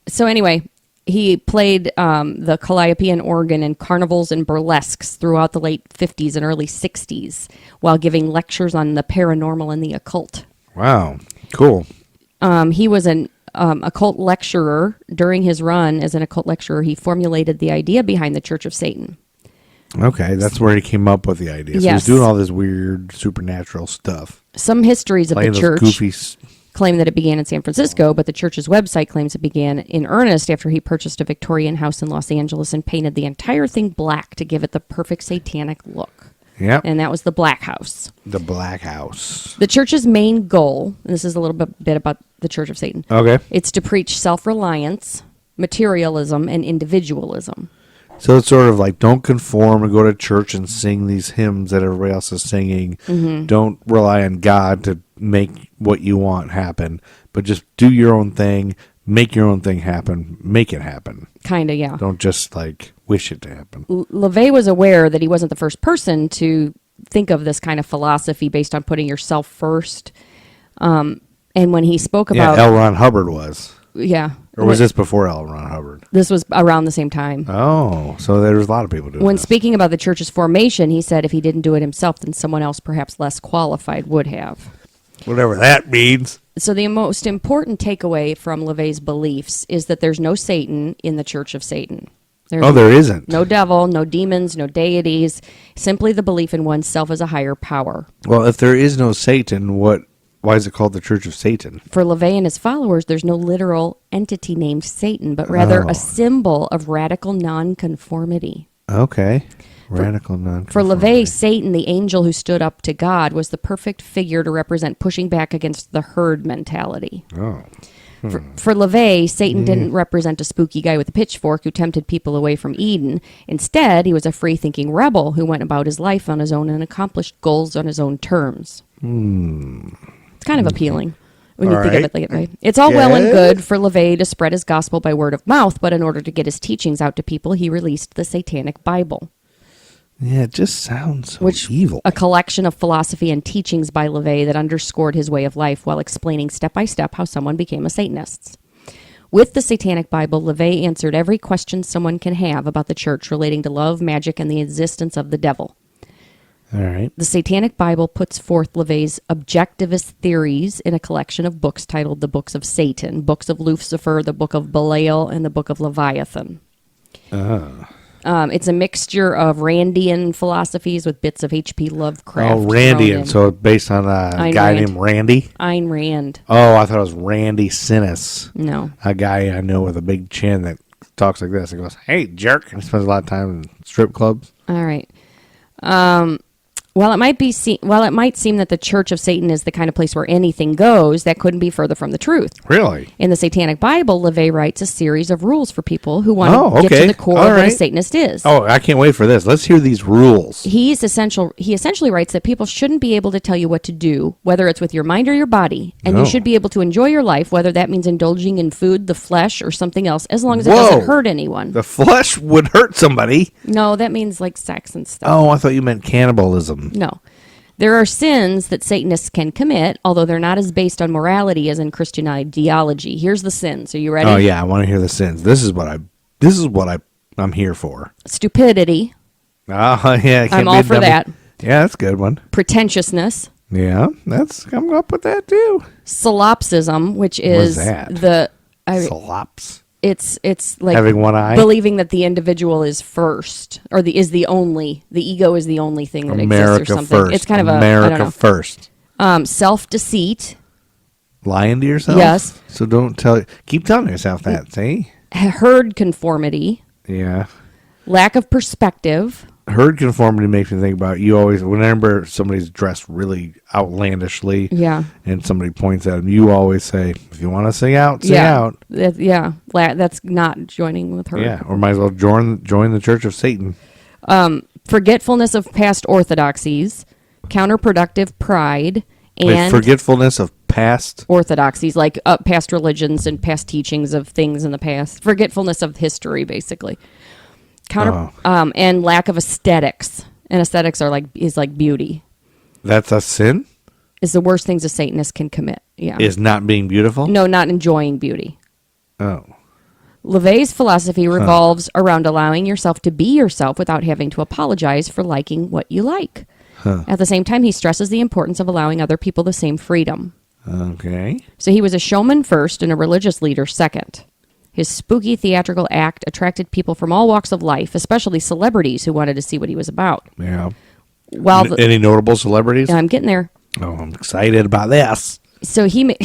So anyway, he played the calliope and organ in carnivals and burlesques throughout the late 50s and early 60s while giving lectures on the paranormal and the occult. Wow. Cool. He was an occult lecturer. During his run as an occult lecturer, he formulated the idea behind the Church of Satan. Okay, that's where he came up with the idea. So Yes. he's doing all this weird supernatural stuff. Some histories of Playing the those church goofy claim that it began in San Francisco, but the church's website claims it began in earnest after he purchased a Victorian house in Los Angeles and painted the entire thing black to give it the perfect satanic look. Yep. And that was the Black House. The Black House. The church's main goal, and this is a little bit about the Church of Satan, Okay. it's to preach self-reliance, materialism, and individualism. So it's sort of like, don't conform and go to church and sing these hymns that everybody else is singing. Mm-hmm. Don't rely on God to make what you want happen, but just do your own thing, make your own thing happen, make it happen. Kind of, yeah. Don't just like wish it to happen. Lavey was aware that he wasn't the first person to think of this kind of philosophy based on putting yourself first. And when he spoke about... Yeah, L. Ron Hubbard was. Yeah. Or was this before L. Ron Hubbard? This was around the same time. Oh, so there was a lot of people doing When this. speaking about the church's formation, he said if he didn't do it himself, then someone else perhaps less qualified would have. Whatever that means. So the most important takeaway from Lavey's beliefs is that there's no Satan in the Church of Satan. There's There isn't. no devil, no demons, no deities, simply the belief in oneself as a higher power. Well, if there is no Satan, why is it called the Church of Satan? For Lavey and his followers, there's no literal entity named Satan, but rather a symbol of radical nonconformity. Okay. Radical nonconformity. For Lavey, Satan, the angel who stood up to God, was the perfect figure to represent pushing back against the herd mentality. Oh. For Lavey, Satan didn't represent a spooky guy with a pitchfork who tempted people away from Eden. Instead, he was a free-thinking rebel who went about his life on his own and accomplished goals on his own terms. It's kind of appealing when you All think right. of it that way. It's all well and Yeah. good for Lavey to spread his gospel by word of mouth, but in order to get his teachings out to people, he released the Satanic Bible, Yeah, it just sounds so which evil. a collection of philosophy and teachings by Lavey that underscored his way of life while explaining step by step how someone became a Satanist. With the Satanic Bible, Lavey answered every question someone can have about the church relating to love, magic, and the existence of the devil. All right. The Satanic Bible puts forth Lavey's objectivist theories in a collection of books titled The Books of Satan, Books of Lucifer, the Book of Belial, and the Book of Leviathan. It's a mixture of Randian philosophies with bits of H.P. Lovecraft. Oh, thrown Randian. in. So it's based on a Ayn guy Rand. named Randy? Ayn Rand. Oh, I thought it was Randy Sinus. No. A guy I know with a big chin that talks like this and goes, "Hey, jerk." And he spends a lot of time in strip clubs. All right. While it might seem that the Church of Satan is the kind of place where anything goes, that couldn't be further from the truth. Really? In the Satanic Bible, Lavey writes a series of rules for people who want Oh, to get okay. to the core All of what a right. Satanist is. Oh, I can't wait for this. Let's hear these rules. He essentially writes that people shouldn't be able to tell you what to do, whether it's with your mind or your body, and No. you should be able to enjoy your life, whether that means indulging in food, the flesh, or something else, as long as it Whoa. doesn't hurt anyone. The flesh would hurt somebody. No, that means like sex and stuff. Oh, I thought you meant cannibalism. No. There are sins that Satanists can commit, although they're not as based on morality as in Christian ideology. Here's the sins. Are you ready? Oh yeah, I want to hear the sins. This is what I'm here for. Stupidity. Oh yeah, it can't I'm be all a for dummy. that. Yeah, that's a good one. Pretentiousness. Yeah, I'm up with that too. Solipsism, which is that? Slops. It's like Having one eye? believing that the individual is first, or the ego is the only thing that America exists or something. first. It's kind of America first. Self-deceit, Lying to yourself? Yes. So keep telling yourself that, see? herd conformity, Yeah. lack of perspective. Herd conformity makes me think about you always, whenever somebody's dressed really outlandishly Yeah. and somebody points at them, you always say, if you want to sing out, sing out. That's not joining with her. Yeah, or might as well join the Church of Satan. Forgetfulness of past orthodoxies, counterproductive pride, and Forgetfulness of past. orthodoxies, like past religions and past teachings of things in the past. Forgetfulness of history, basically. And lack of aesthetics. And aesthetics is like beauty. That's a sin? Is the worst things a Satanist can commit. Yeah. Is not being beautiful? No, not enjoying beauty. Oh. Lavey's philosophy revolves around allowing yourself to be yourself without having to apologize for liking what you like. At the same time, he stresses the importance of allowing other people the same freedom. Okay. So he was a showman first and a religious leader second. His spooky theatrical act attracted people from all walks of life, especially celebrities who wanted to see what he was about. Yeah. While the, Any notable celebrities? I'm getting there. Oh, I'm excited about this. So he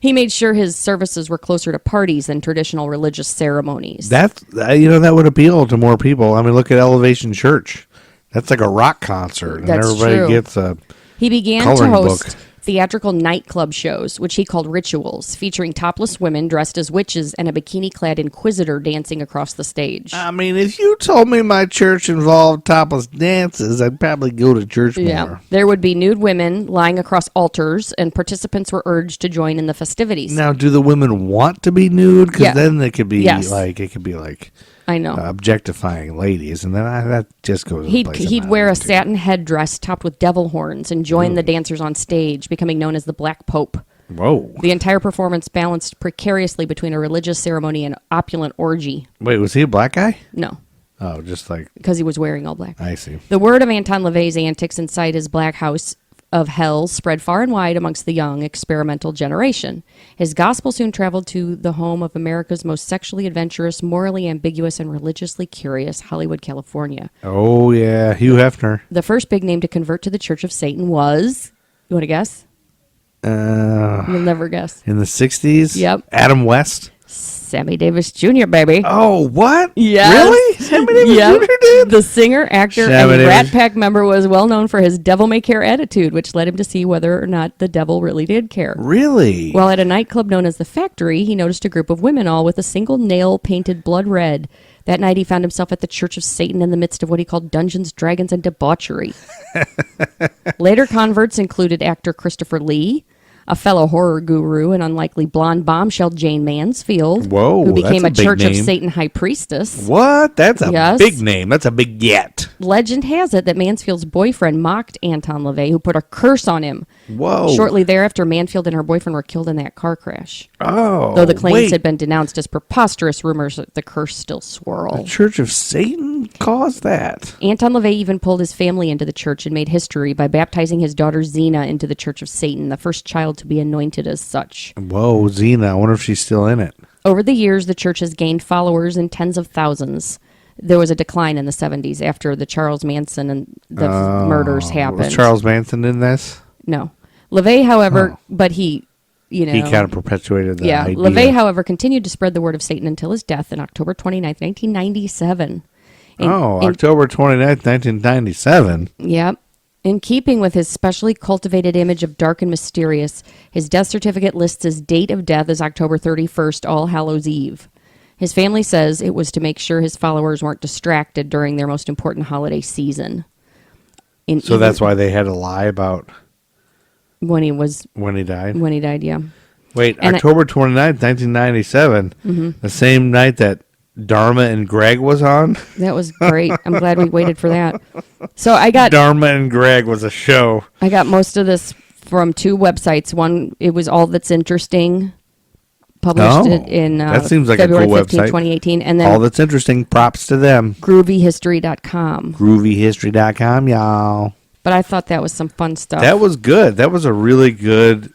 he made sure his services were closer to parties than traditional religious ceremonies. That's that would appeal to more people. I mean, look at Elevation Church. That's like a rock concert, and That's everybody true. gets a He began to coloring host book. theatrical nightclub shows, which he called rituals, featuring topless women dressed as witches and a bikini-clad inquisitor dancing across the stage. I mean, if you told me my church involved topless dances, I'd probably go to church more. There would be nude women lying across altars, and participants were urged to join in the festivities. Now, do the women want to be nude? Because Yeah. then it could be Yes. like I know. objectifying ladies, and then that just goes. He'd wear a satin headdress topped with devil horns and join the dancers on stage, becoming known as the Black Pope. Whoa! The entire performance balanced precariously between a religious ceremony and opulent orgy. Wait, was he a black guy? No, Oh, just like because he was wearing all black. I see. The word of Anton Lavey's antics inside his black house of hell spread far and wide amongst the young experimental generation. His gospel soon traveled to the home of America's most sexually adventurous, morally ambiguous, and religiously curious, Hollywood, California. Oh yeah, Hugh Hefner. The first big name to convert to the Church of Satan was, you want to guess? You'll never guess. In the 60s? Yep. Adam West? Sammy Davis Jr., baby. Oh, what? Yes. Really? Sammy Davis Yep. Jr. did? The singer, actor, Sammy and Davis. Rat Pack member was well known for his devil-may-care attitude, which led him to see whether or not the devil really did care. Really? While at a nightclub known as The Factory, he noticed a group of women all with a single nail painted blood red. That night, he found himself at the Church of Satan in the midst of what he called Dungeons, Dragons, and debauchery. Later converts included actor Christopher Lee, a fellow horror guru, and unlikely blonde bombshell Jane Mansfield, Whoa, who became a that's a big Church of name. Satan high priestess. What? That's a Yes. big name. That's a big get. Legend has it that Mansfield's boyfriend mocked Anton Lavey, who put a curse on him. Whoa. Shortly thereafter, Mansfield and her boyfriend were killed in that car crash. Oh. Though the claims wait. had been denounced as preposterous, rumors that the curse still swirl. The Church of Satan caused that. Anton Lavey even pulled his family into the church and made history by baptizing his daughter Zena into the Church of Satan, the first child to be anointed as such. Whoa, Xena. I wonder if she's still in it. Over the years, the church has gained followers in tens of thousands. There was a decline in the 70s after the Charles Manson and the murders happened. Was Charles Manson in this? No. Lavey, however, but he, He kind of perpetuated the idea. Lavey, however, continued to spread the word of Satan until his death on October 29th, 1997. October 29th, 1997. Yep. In keeping with his specially cultivated image of dark and mysterious, his death certificate lists his date of death as October 31st, All Hallows Eve. His family says it was to make sure his followers weren't distracted during their most important holiday season. So that's why they had to lie about when he died? When he died, yeah. Wait, And October 29th, 1997, the same night that Dharma and Greg was on? That was great. I'm glad we waited for that. So I got Dharma and Greg was a show. I got most of this from two websites. One, it was All That's Interesting, published it in that seems like February a cool 15, website. 2018. And then All That's Interesting, props to them. groovyhistory.com. Groovyhistory.com, y'all. But I thought that was some fun stuff. That was good. That was a really good.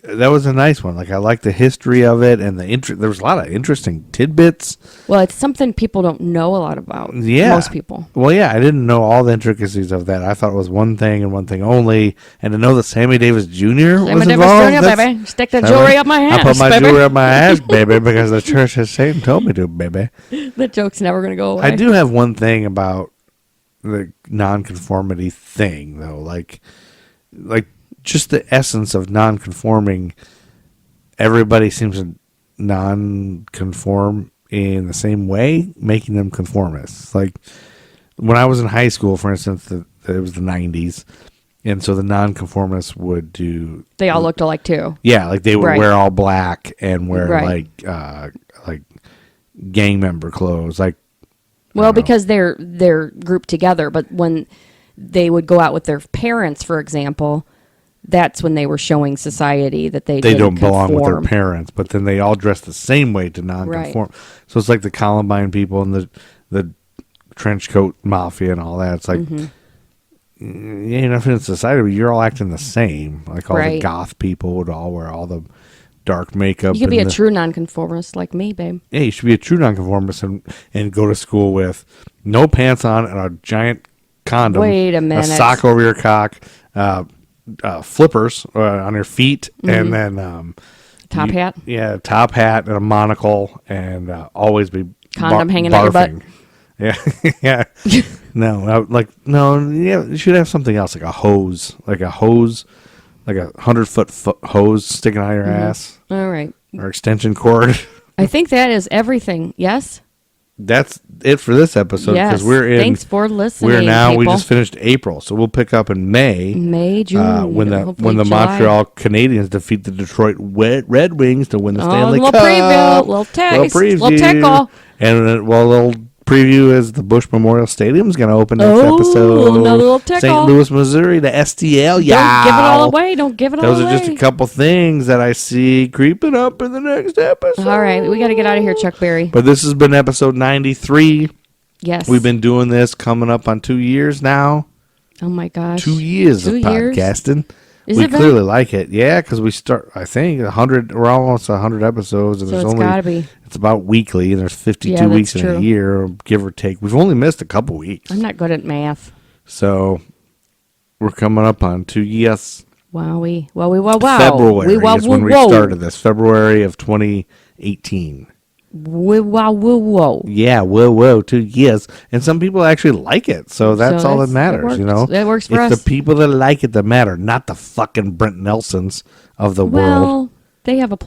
That was a nice one. Like I like the history of it and the there was a lot of interesting tidbits. Well, it's something people don't know a lot about. Yeah, Most people. Well, yeah, I didn't know all the intricacies of that. I thought it was one thing and one thing only. And to know that Sammy Davis Jr. was Davis involved, Jr., baby. Stick the jewelry up my ass, I put my baby. jewelry up my ass, baby, because the church has Satan told me to, baby. That joke's never going to go away. I do have one thing about the nonconformity thing, though. Like just the essence of nonconforming. Everybody seems to non-conform in the same way, making them conformists. Like when I was in high school, for instance, it was the 90s, and so the nonconformists would do. They all looked alike too. Yeah, like they would Right. wear all black and wear Right. like gang member clothes, like. Well, because they're grouped together, but when they would go out with their parents, for example, that's when they were showing society that they don't didn't belong with their conform. parents, but then they all dress the same way to non-conform. So it's like the Columbine people and the trench coat mafia and all that. It's like you ain't nothing in society, but you're all acting the same. Like all the Right. goth people would all wear all the dark makeup. You could be and a true nonconformist like me, babe. Yeah, you should be a true nonconformist and go to school with no pants on and a giant condom. Wait a minute. A sock over your cock, flippers on your feet, and then Top hat? Yeah, top hat and a monocle, and always be Condom hanging out your butt. Yeah, yeah. No, yeah. You should have something else, like a hose, like a 100-foot hose sticking out of your ass, All right. or extension cord. I think that is everything. Yes? That's it for this episode, because Yes. we're in. Thanks for listening, We're now. We people. just finished April, so we'll pick up in May. May, June. when hopefully the July. Montreal Canadiens defeat the Detroit Red Wings to win the Stanley little Cup. preview, little taste, little tickle. And a little preview is the Bush Memorial Stadium is going to open next Oh, episode. another little tickle. St. Louis, Missouri, the STL. Don't give it all away. Don't give it all Those away. are just a couple things that I see creeping up in the next episode. All right. We got to get out of here, Chuck Berry. But this has been episode 93. Yes. We've been doing this coming up on 2 years now. Oh, my gosh. 2 years 2 of years? podcasting. Is We it been? clearly like it. Yeah, because we start, I think, 100, we're almost 100 episodes. And So there's it's only, gotta be. It's about weekly, and there's 52 Yeah, that's weeks in a true. year, give or take. We've only missed a couple weeks. I'm not good at math. So we're coming up on 2 years. Wowie. Wowie, wow, wow. February Wow, is when we whoa. started this. February of 2018. Whoa, wow, whoa, whoa. Yeah, whoa, 2 years. And some people actually like it, so that's all that that matters, works. you know? That works for it's us. the people that like it that matter, not the fucking Brent Nelsons of the world. Well, they have a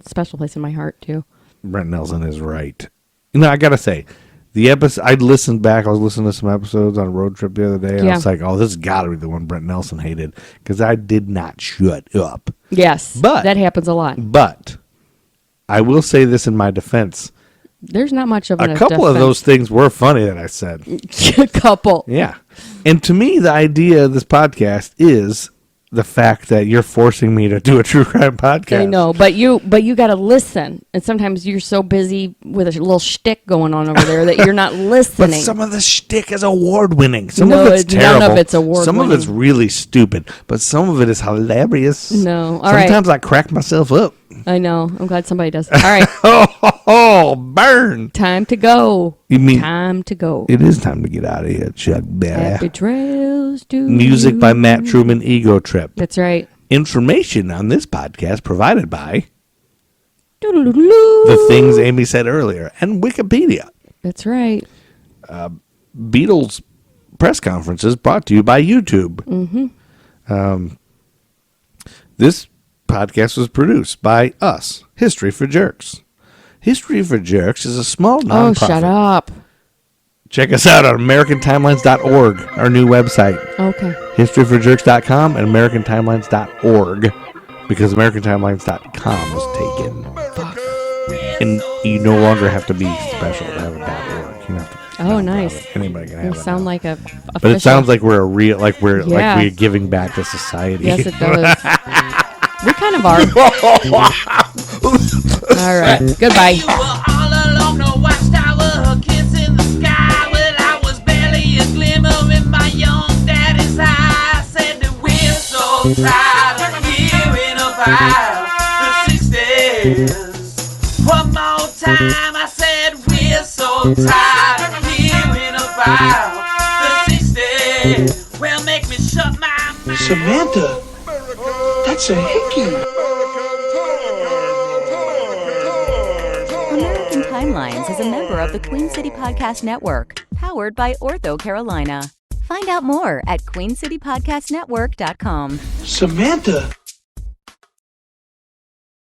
special place in my heart, too. Brent Nelson is right. You know, I gotta say, the episode, I listened back, I was listening to some episodes on a road trip the other day, and I Yeah. was like, oh, this has gotta be the one Brent Nelson hated, because I did not shut up. Yes. But- that happens a lot. But I will say this in my defense. There's not much of A couple of those things were funny that I said. a couple. Yeah. And to me, the idea of this podcast is the fact that you're forcing me to do a true crime podcast. I know, but you got to listen, and sometimes you're so busy with a little shtick going on over there that you're not But listening. some of the shtick is award-winning. Some No, of it's terrible. none of it's Some of award-winning. it's really stupid. But some of it is hilarious. No. All right. Sometimes I crack myself up. I know. I'm glad somebody does. All right, Oh, burn. time to go. You mean Time to go. it is time to get out of here, Chuck Berry. Happy trails to Music you. by Matt Truman, Ego Trip. That's right. Information on this podcast provided by Doo-doo-doo-doo. the things Amy said earlier and Wikipedia. That's right. Beatles press conferences brought to you by YouTube. Mm-hmm. This podcast was produced by us, History for Jerks. History for Jerks is a small nonprofit. Oh, shut up. Check us out on AmericanTimelines.org, our new website. Okay. HistoryForJerks.com and AmericanTimelines.org, because AmericanTimelines.com was taken. Fuck. And you no longer have to be special to have a .org. You don't have to be Oh, nice. Anybody can have You it. sound now. like a But it sounds like we're a real, like we're Yeah. like we're giving back to society. Yes, it does. We kind of are. All right. Goodbye. You were all along the watchtower, kiss in the sky. Well, I was barely a glimmer in my young daddy's eye. I said that we're so tired of hearing about the 60s. One more time, I said we're so tired of hearing about the 60s. Well, make me shut my mouth. Samantha, that's a hickey. American Timelines is a member of the Queen City Podcast Network, powered by Ortho Carolina. Find out more at queencitypodcastnetwork.com. Samantha,